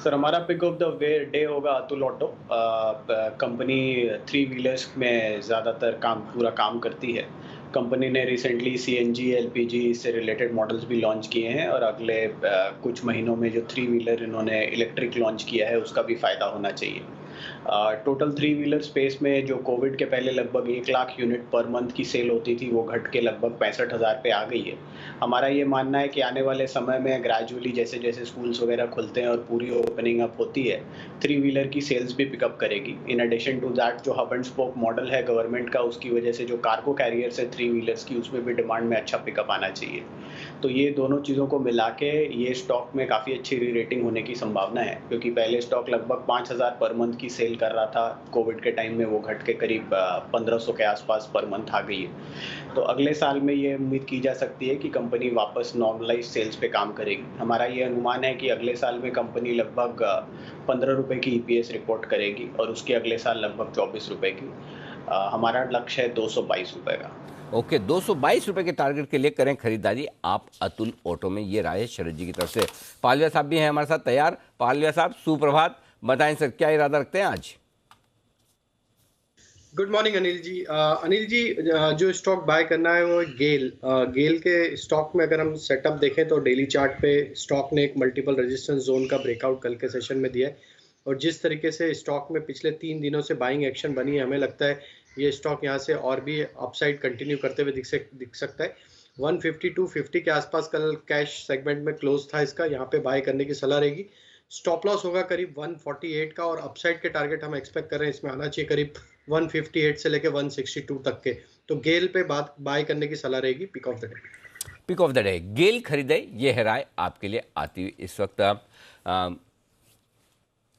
sir. हमारा पिक ऑफ द डे होगा अतुल ऑटो। कंपनी 3 व्हीलर्स में ज़्यादातर पूरा काम करती है। कंपनी ने रिसेंटली सीएनजी, एलपीजी से रिलेटेड मॉडल्स भी लॉन्च किए हैं और अगले कुछ महीनों में जो 3 व्हीलर इन्होंने इलेक्ट्रिक लॉन्च किया है उसका भी फ़ायदा होना चाहिए। टोटल 3 व्हीलर स्पेस में जो कोविड के पहले लगभग 1 लाख यूनिट पर मंथ की सेल होती थी वो घट के लगभग 65,000 पे आ गई है। हमारा ये मानना है कि आने वाले समय में ग्रेजुअली जैसे जैसे स्कूल्स वगैरह खुलते हैं और पूरी ओपनिंग अप होती है, 3 व्हीलर की सेल्स भी पिकअप करेगी। इन एडिशन टू दैट जो हब एंड स्पोक मॉडल है गवर्नमेंट का, उसकी वजह से जो कार्गो कैरियर्स है 3 व्हीलर्स की, उसमें भी डिमांड में अच्छा पिकअप आना चाहिए। तो ये दोनों चीज़ों को मिला के ये स्टॉक में काफ़ी अच्छी री रेटिंग होने की संभावना है, क्योंकि पहले स्टॉक लगभग 5,000 पर मंथ की सेल कर रहा था, कोविड के टाइम में वो घट के करीब 1,500 के आसपास पर मंथ आ गई है। तो अगले साल में ये उम्मीद की जा सकती है कि कंपनी वापस नॉर्मलाइज सेल्स पे काम करेगी। हमारा ये अनुमान है कि अगले साल में कंपनी लगभग 15 रुपये की ईपीएस रिपोर्ट करेगी और उसके अगले साल लगभग 24 रुपये की। हमारा लक्ष्य है 222 रुपये का। ओके, 222 रुपए के टारगेट के लिए करें खरीदारी आप अतुल ऑटो में। ये राय है शरद जी की तरफ से। पालविया साहब भी हैं हमारे साथ तैयार। पालविया साहब सुप्रभात, बताएं सर क्या इरादा रखते हैं आज? गुड मॉर्निंग अनिल जी। अनिल जी जो स्टॉक बाय करना है वो गेल के स्टॉक में अगर हम सेटअप देखें तो डेली चार्ट पे स्टॉक ने एक मल्टीपल रेजिस्टेंस जोन का ब्रेकआउट कल के सेशन में दिया है, और जिस तरीके से स्टॉक में पिछले 3 दिनों से बाइंग एक्शन बनी है, हमें लगता है ये स्टॉक यहाँ से और भी अपसाइड कंटिन्यू करते हुए दिख सकता है। 150-250 के आसपास कल कैश सेगमेंट में क्लोज था इसका, यहाँ पे बाय करने की सलाह रहेगी। स्टॉप लॉस होगा करीब 148 का, और अपसाइड के टारगेट हम एक्सपेक्ट कर रहे हैं इसमें आना चाहिए करीब 158 से लेके 162 तक के। तो गेल पे बाय करने की सलाह रहेगी pick of the day. Pick of the day GAIL खरीदे, ये है राय आपके लिए आती हुई इस वक्त।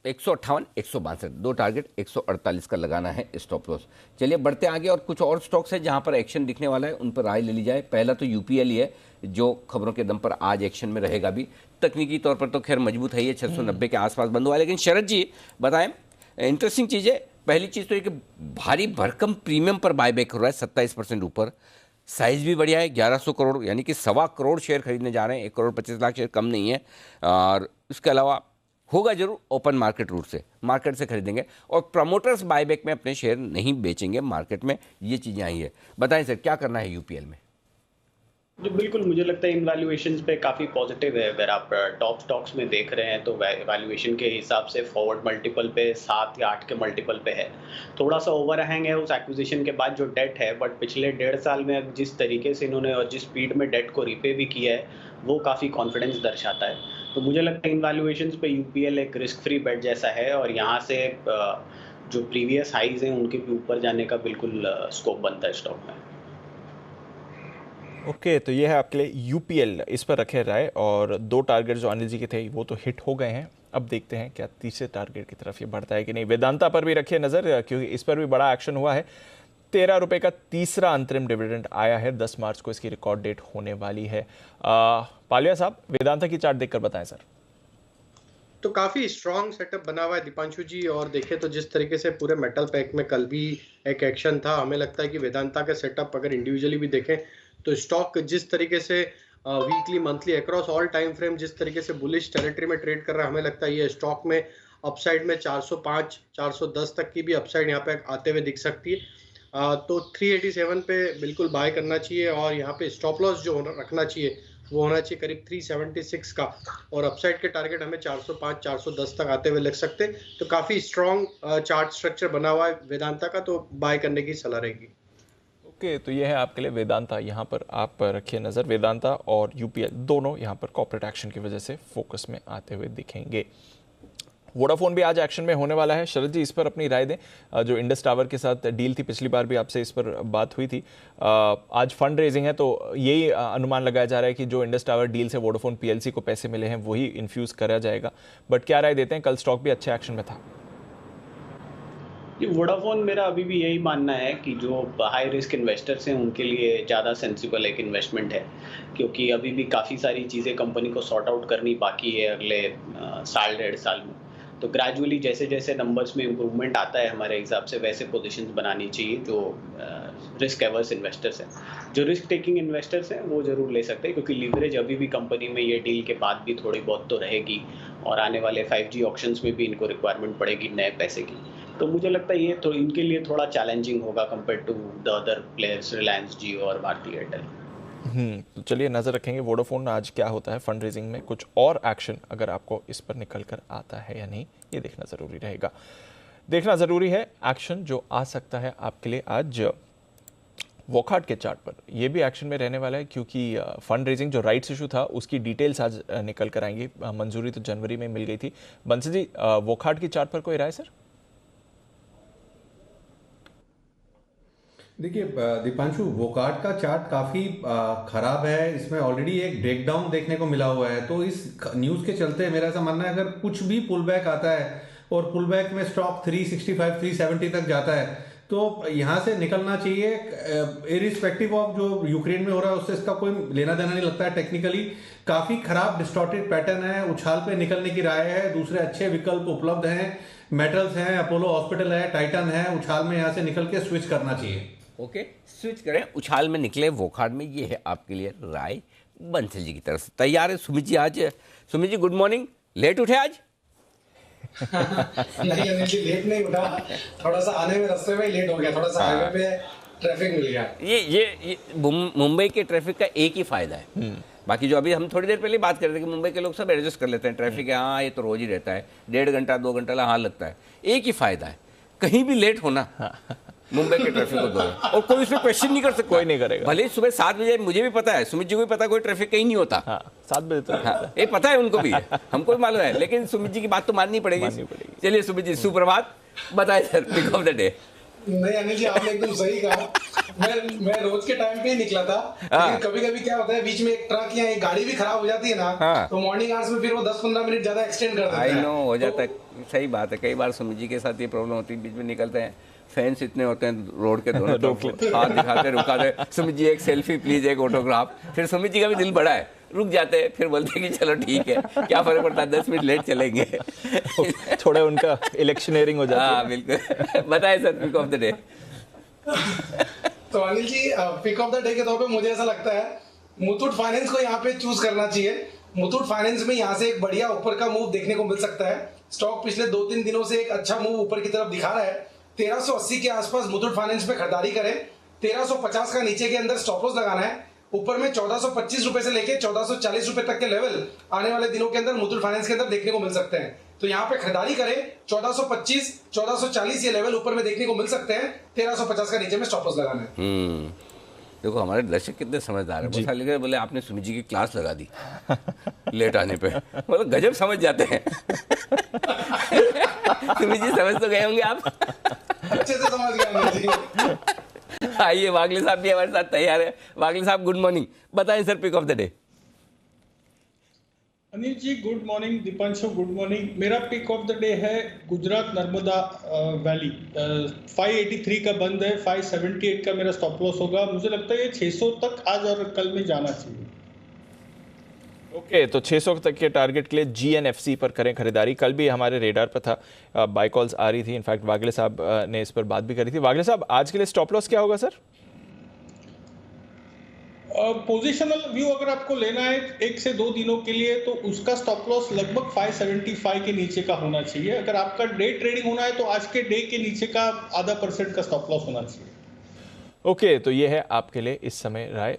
158, 162, दो टारगेट 148 का लगाना है स्टॉप लॉस। चलिए बढ़ते आगे, और कुछ और स्टॉक्स है जहां पर एक्शन दिखने वाला है, उन पर राय ले ली जाए। पहला तो यूपीएल ही है जो खबरों के दम पर आज एक्शन में रहेगा भी। तकनीकी तौर पर तो खैर मजबूत है, ये 690 के आसपास बंद हुआ है। लेकिन शरद जी बताएं, इंटरेस्टिंग चीज़ है। पहली चीज़ तो ये कि भारी भरकम प्रीमियम पर बायबैक हो रहा है, 27% ऊपर। साइज भी बढ़िया है, 1100 करोड़, यानी कि 1.25 करोड़ शेयर खरीदने जा रहे हैं। 1 करोड़ 25 लाख शेयर कम नहीं है। और इसके अलावा होगा जरूर ओपन मार्केट रूट से, मार्केट से खरीदेंगे, और प्रमोटर्स बायबैक में अपने शेयर नहीं बेचेंगे मार्केट में। ये चीज़ें आई है। बताएं सर, क्या करना है यूपीएल में? जी बिल्कुल, मुझे लगता है इन वैल्यूएशंस पे काफ़ी पॉजिटिव है। अगर आप टॉप स्टॉक्स में देख रहे हैं तो वैल्यूएशन के हिसाब से फॉरवर्ड मल्टीपल पे 7 या 8 के मल्टीपल पे है। थोड़ा सा ओवरहैंग है उस एक्विजिशन के बाद जो डेट है, बट पिछले 1.5 साल में जिस तरीके से इन्होंने और जिस स्पीड में डेट को रिपे भी किया है, वो काफ़ी कॉन्फिडेंस दर्शाता है। तो मुझे लगता है इन वैल्यूएशंस पे यूपीएल एक रिस्क फ्री बेट जैसा है, और यहाँ से जो प्रीवियस हाइज हैं उनके भी ऊपर जाने का बिल्कुल स्कोप बनता है स्टॉक में। ओके, तो ये है आपके लिए यूपीएल, इस पर रखे राय। और 2 टारगेट जो अनिल जी के थे वो तो हिट हो गए हैं। अब देखते हैं क्या तीसरे टारगेट की तरफ ये बढ़ता है कि नहीं। वेदांता पर भी रखिए नज़र, क्योंकि इस पर भी बड़ा एक्शन हुआ है। 13 रुपये का तीसरा अंतरिम डिविडेंड आया है। 10 मार्च को इसकी रिकॉर्ड डेट होने वाली है। पालिया साहब, वेदांता की चार्ट देखकर बताएं सर। तो काफी स्ट्रॉन्ग सेटअप बना हुआ है दीपांशु जी, और देखें तो जिस तरीके से पूरे मेटल पैक में कल भी एक एक्शन था, हमें लगता है कि वेदांता का सेटअप अगर इंडिविजुअली भी देखें तो स्टॉक जिस तरीके से weekly monthly across all time frame जिस तरीके से बुलिश टेरिटरी में ट्रेड कर रहा है, हमें लगता है ये स्टॉक में अपसाइड में 405 410 तक की भी अपसाइड यहाँ पे आते हुए दिख सकती है। तो 387 पे बिल्कुल बाय करना चाहिए, और यहाँ पे स्टॉप लॉस जो रखना चाहिए वो होना चाहिए करीब 376 का, और अपसाइड के टारगेट हमें 405 410 तक आते हुए लग सकते। तो काफी स्ट्रॉन्ग चार्ट स्ट्रक्चर बना हुआ है वेदांता का, तो बाय करने की सलाह रहेगी। ओके, तो ये है आपके लिए वेदांता। यहाँ पर आप रखिए नज़र। वेदांता और यूपीएल दोनों यहाँ पर कॉर्पोरेट एक्शन की वजह से फोकस में आते हुए दिखेंगे। वोडाफोन भी आज एक्शन में होने वाला है। शरद जी, इस पर अपनी राय दें। जो इंडस टावर के साथ डील थी, पिछली बार भी आपसे इस पर बात हुई थी। आज फंड रेजिंग है, तो यही अनुमान लगाया जा रहा है कि जो इंडस टावर डील से वोडाफोन पीएलसी को पैसे मिले हैं वही इन्फ्यूज़ करा जाएगा। बट क्या राय देते हैं? कल स्टॉक भी अच्छे एक्शन में था। वोडाफोन, मेरा अभी भी यही मानना है कि जो हाई रिस्क इन्वेस्टर्स हैं उनके लिए ज़्यादा सेंसिबल एक इन्वेस्टमेंट है, क्योंकि अभी भी काफ़ी सारी चीज़ें कंपनी को सॉर्ट आउट करनी बाकी है अगले साल 1.5 साल में। तो ग्रेजुअली जैसे जैसे नंबर्स में इम्प्रूवमेंट आता है हमारे हिसाब से, वैसे पोजीशंस बनानी चाहिए जो रिस्क एवर्स इन्वेस्टर्स हैं। जो रिस्क टेकिंग इन्वेस्टर्स हैं वो ज़रूर ले सकते हैं, क्योंकि लीवरेज अभी भी कंपनी में ये डील के बाद भी थोड़ी बहुत तो रहेगी, और आने वाले 5G ऑप्शंस में भी इनको रिक्वायरमेंट पड़ेगी नए पैसे की। तो मुझे लगता है ये तो इनके लिए थोड़ा चैलेंजिंग होगा compare to the other players, Reliance, Jio और भारती एयरटेल। तो चलिए नज़र रखेंगे वोडाफोन आज क्या होता है फंड रेजिंग में। कुछ और एक्शन अगर आपको इस पर निकल कर आता है या नहीं, ये देखना ज़रूरी रहेगा। देखना ज़रूरी है एक्शन जो आ सकता है आपके लिए आज वॉकहार्ट के चार्ट पर। यह भी एक्शन में रहने वाला है, क्योंकि फंड रेजिंग जो राइट्स इशू था उसकी डिटेल्स आज निकल कर आएंगी। मंजूरी तो जनवरी में मिल गई थी। बंसी जी, वॉकहार्ट की चार्ट पर कोई राय सर? देखिए दीपांशु, वोकार्ट का चार्ट काफी खराब है। इसमें ऑलरेडी एक ब्रेकडाउन देखने को मिला हुआ है। तो इस न्यूज के चलते मेरा ऐसा मानना है, अगर कुछ भी पुल बैक आता है और पुल बैक में स्टॉक 365 370 तक जाता है, तो यहाँ से निकलना चाहिए। इरिस्पेक्टिव ऑफ जो यूक्रेन में हो रहा है उससे इसका कोई लेना देना नहीं लगता है। टेक्निकली काफी खराब डिस्टॉर्टेड पैटर्न है। उछाल पे निकलने की राय है। दूसरे अच्छे विकल्प उपलब्ध हैं, मेटल्स हैं, अपोलो हॉस्पिटल है, टाइटन है। उछाल में यहाँ से निकल के स्विच करना चाहिए। ओके, स्विच करें, उछाल में निकले वोकार्ट में। ये है आपके लिए राय बंसल जी की तरफ से। तैयार है सुमित जी? आज Sumit ji good morning. Late उठे आज? नहीं अनिल जी, लेट नहीं उठा, थोड़ा सा आने में रास्ते में लेट हो गया, थोड़ा सा हाईवे पे ट्रैफिक मिल गया। ये मुंबई के ट्रैफिक का एक ही फायदा है। बाकी जो अभी हम थोड़ी देर पहले बात कर रहे थे कि मुंबई के लोग सब एडजस्ट कर लेते हैं। ट्रैफिक है, हाँ ये तो रोज ही रहता है, 1.5 घंटा 2 घंटा हाँ लगता है। एक ही फायदा है, कहीं भी लेट होना मुंबई के ट्रैफिक को दौरान, और कोई इसमें क्वेश्चन नहीं कर सकता। कोई नहीं करेगा। भले सुबह 7 बजे, मुझे भी पता है, सुमित जी को भी पता है, कोई ट्रैफिक कहीं नहीं होता। 7 बजे तक। हाँ, ये पता है उनको भी, हमको भी मालूम है, लेकिन सुमित जी की बात तो माननी पड़ेगी। चलिए सुमित जी, सुप्रभात, बताए sir pick of the day. नहीं अनिल जी, आपने एकदम सही कहा। मैं रोज के टाइम पे ही निकला था, लेकिन कभी कभी क्या होता है बीच में एक ट्रक या एक गाड़ी भी खराब हो जाती है ना, तो मॉर्निंग आवर्स में फिर वो 10-15 मिनट ज्यादा एक्सटेंड कर देते हैं। आई नो, हो जाता है, सही बात है। कई बार सुमित जी के साथ ये प्रॉब्लम होती है, बीच में निकलते हैं, फैंस इतने होते हैं रोड के दोनों तरफ, हाथ दिखाते रुकाते, सुमित जी एक सेल्फी प्लीज, एक ऑटोग्राफ। फिर सुमित जी का भी दिल बड़ा है, रुक जाते हैं, फिर बोलते हैं कि चलो ठीक है, क्या फर्क पड़ता है, 10 मिनट लेट चलेंगे। थोड़ा उनका इलेक्शनियरिंग हो जाती है। हाँ बिल्कुल। बताइए sir, pick of the day. तो Anil ji, pick of the day के तौर पे मुझे ऐसा लगता है मुथूट फाइनेंस को यहाँ पे चूज करना चाहिए। मुथूट फाइनेंस में यहाँ से एक बढ़िया ऊपर का मूव देखने को मिल सकता है। स्टॉक पिछले 2-3 दिनों से एक अच्छा मूव ऊपर की तरफ दिखा रहा है। 1380 के आसपास मुथूट फाइनेंस में खरीदारी करें। 1350 का नीचे के अंदर स्टॉप लॉस लगाना है। ऊपर में 1425 रुपए से लेके 1440 रुपए तक के लेवल आने वाले दिनों के अंदर मुथूट फाइनेंस के अंदर देखने को मिल सकते हैं। तो यहाँ पे खरीदारी करें। 1425, 1440 ये लेवल ऊपर में देखने को मिल सकते हैं। 1350 का नीचे में स्टॉप लॉस लगाना है। देखो हमारे दर्शक कितने समझदार है, बहुत सारे बोले आपने सुमित जी की क्लास लगा दी लेट आने पे, मतलब गजब समझ जाते हैं। सुमित जी समझ तो गए होंगे आप। अच्छे से समझ गए। आइए, वागले साहब भी हमारे साथ तैयार है। वागले साहब गुड मॉर्निंग, बताएं sir pick of the day. Anil ji good morning, Deepanshu good morning. मेरा पिक ऑफ द डे है गुजरात नर्मदा वैली। 583 का बंद है, 578 का मेरा स्टॉप लॉस होगा। मुझे लगता है ये 600 तक आज और कल में जाना चाहिए। ओके, तो 600 तक के टारगेट के लिए GNFC पर करें खरीदारी। कल भी हमारे रेडार पर था, बाय कॉल्स आ रही थी। इनफैक्ट वागले साहब ने इस पर बात भी करी थी। वागले साहब, आज के लिए स्टॉप लॉस क्या होगा सर? पोजिशनल व्यू अगर आपको लेना है 1 से 2 दिनों के लिए, तो उसका स्टॉप लॉस लगभग 575 के नीचे का होना चाहिए। अगर आपका डे ट्रेडिंग होना है तो आज के डे के नीचे का 0.5% का स्टॉप लॉस होना चाहिए। ओके, तो ये है आपके लिए इस समय राय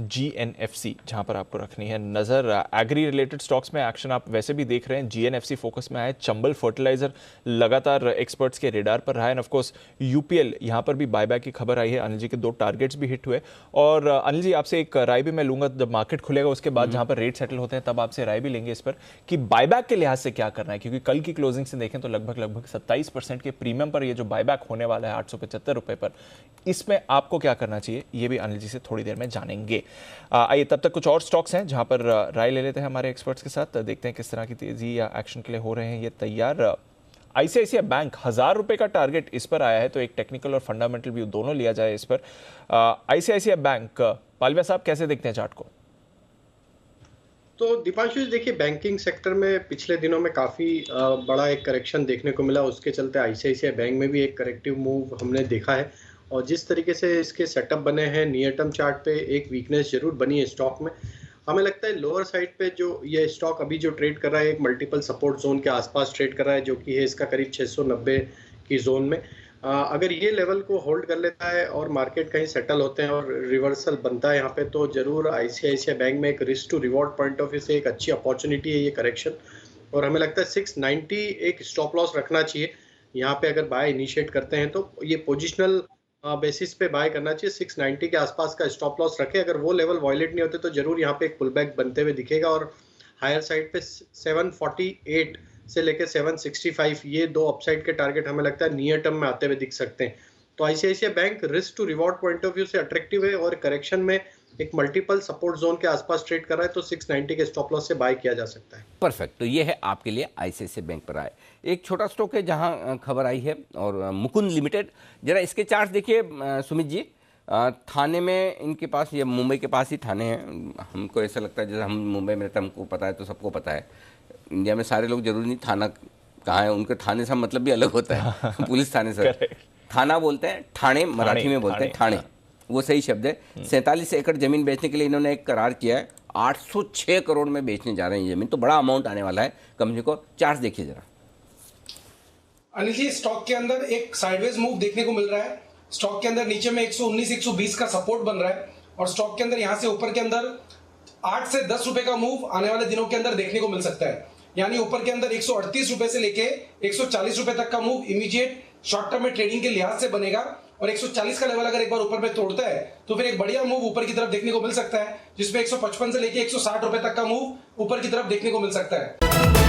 GNFC, जहां पर आपको रखनी है नजर। एग्री रिलेटेड स्टॉक्स में एक्शन आप वैसे भी देख रहे हैं। GNFC फोकस में आए। चंबल फर्टिलाइजर लगातार एक्सपर्ट्स के रेडार पर रहा है। ऑफ कोर्स UPL यहां पर भी बायबैक की खबर आई है। अनिल जी के 2 टारगेट्स भी हिट हुए। और अनिल जी, आपसे एक राय भी मैं लूंगा, जब मार्केट खुलेगा उसके बाद जहां पर रेट सेटल होते हैं तब आपसे राय भी लेंगे इस पर कि बायबैक के लिहाज से क्या करना है, क्योंकि कल की क्लोजिंग से देखें तो लगभग 27% के प्रीमियम पर ये जो बायबैक होने वाला है 875 रुपए पर, इसमें आपको क्या करना चाहिए, ये भी अनिल जी से थोड़ी देर में जानेंगे। आइए, तब तक कुछ और स्टॉक्स हैं जहां पर राय ले लेते हैं हमारे एक्सपर्ट्स के साथ। देखते हैं किस तरह की तेजी या एक्शन के लिए हो रहे हैं ये तैयार। ICICI बैंक 1000 रुपए का टारगेट इस पर आया है, तो एक टेक्निकल और फंडामेंटल व्यू दोनों लिया जाए इस पर। ICICI बैंक, पालविया साहब कैसे देखते हैं चार्ट को? तो दीपांशु जी देखिए, बैंकिंग सेक्टर में पिछले दिनों में काफ़ी बड़ा एक करेक्शन देखने को मिला। उसके चलते ICICI बैंक में भी एक करेक्टिव मूव हमने देखा है। और जिस तरीके से इसके सेटअप बने हैं, नियर टर्म चार्ट पे एक वीकनेस जरूर बनी है स्टॉक में। हमें लगता है लोअर साइड पे जो ये स्टॉक अभी जो ट्रेड कर रहा है, एक मल्टीपल सपोर्ट जोन के आसपास ट्रेड कर रहा है, जो कि है इसका करीब 690 की जोन में। अगर ये लेवल को होल्ड कर लेता है और मार्केट कहीं सेटल होते हैं और रिवर्सल बनता है यहाँ पे, तो जरूर ICICI बैंक में एक risk to reward point of view से एक अच्छी अपॉर्चुनिटी है ये करेक्शन। और हमें लगता है 690 एक स्टॉप लॉस रखना चाहिए यहाँ पे। अगर बाय इनिशिएट करते हैं तो ये पोजिशनल बेसिस पे बाय करना चाहिए। 690 के आसपास का स्टॉप लॉस रखे। अगर वो लेवल वॉयलेट नहीं होते तो जरूर यहाँ पे एक पुल बैक बनते हुए दिखेगा। और हायर साइड पे 748 से लेके 765 ये 2 अपसाइड के टारगेट हमें लगता है नियर टर्म में आते हुए दिख सकते हैं। तो ICICI bank risk to reward point of view से अट्रैक्टिव है और करेक्शन में एक मल्टीपल सपोर्ट जोन के आसपास ट्रेड कर रहा है, तो 690 के स्टॉप लॉस से बाय किया जा सकता है। परफेक्ट, तो ये है आपके लिए ICICI बैंक पर आए। एक छोटा स्टॉक है जहां खबर आई है, और मुकुंद लिमिटेड। जरा इसके चार्ट देखिए सुमित जी। थाने में इनके पास, ये मुंबई के पास ही थाने हैं। हमको ऐसा लगता है जैसे हम मुंबई में रहते हैं, हमको पता है तो सबको पता है। इंडिया में सारे लोग जरूरी नहीं थाना कहाँ है, उनके थाने से मतलब भी अलग होता है। पुलिस थाने से थाना बोलते हैं, ठाणे मराठी में बोलते हैं, ठाणे वो सही शब्द है। 47 एकड़ जमीन बेचने के लिए इन्होंने एक करार किया है। 806 करोड़ में बेचने जा रहे हैं ये जमीन, तो बड़ा अमाउंट आने वाला है कंपनी को। चार्ट देखिए जरा। अनिल जी, स्टॉक के अंदर एक साइडवेज मूव देखने को मिल रहा है। स्टॉक के अंदर नीचे में 119, 120 का सपोर्ट बन रहा है। और स्टॉक के अंदर यहां से ऊपर के अंदर 8 से 10 रुपए का मूव आने वाले दिनों के अंदर देखने को मिल सकता है। यानी ऊपर के अंदर 138 रुपए से लेके 140 रुपए तक का मूव इमीडिएट शॉर्ट टर्म में ट्रेडिंग के लिहाज से बनेगा। और 140 का लेवल अगर एक बार ऊपर में तोड़ता है तो फिर एक बढ़िया मूव ऊपर की तरफ देखने को मिल सकता है, जिसमें 155 से लेके 160 रुपए तक का मूव ऊपर की तरफ देखने को मिल सकता है।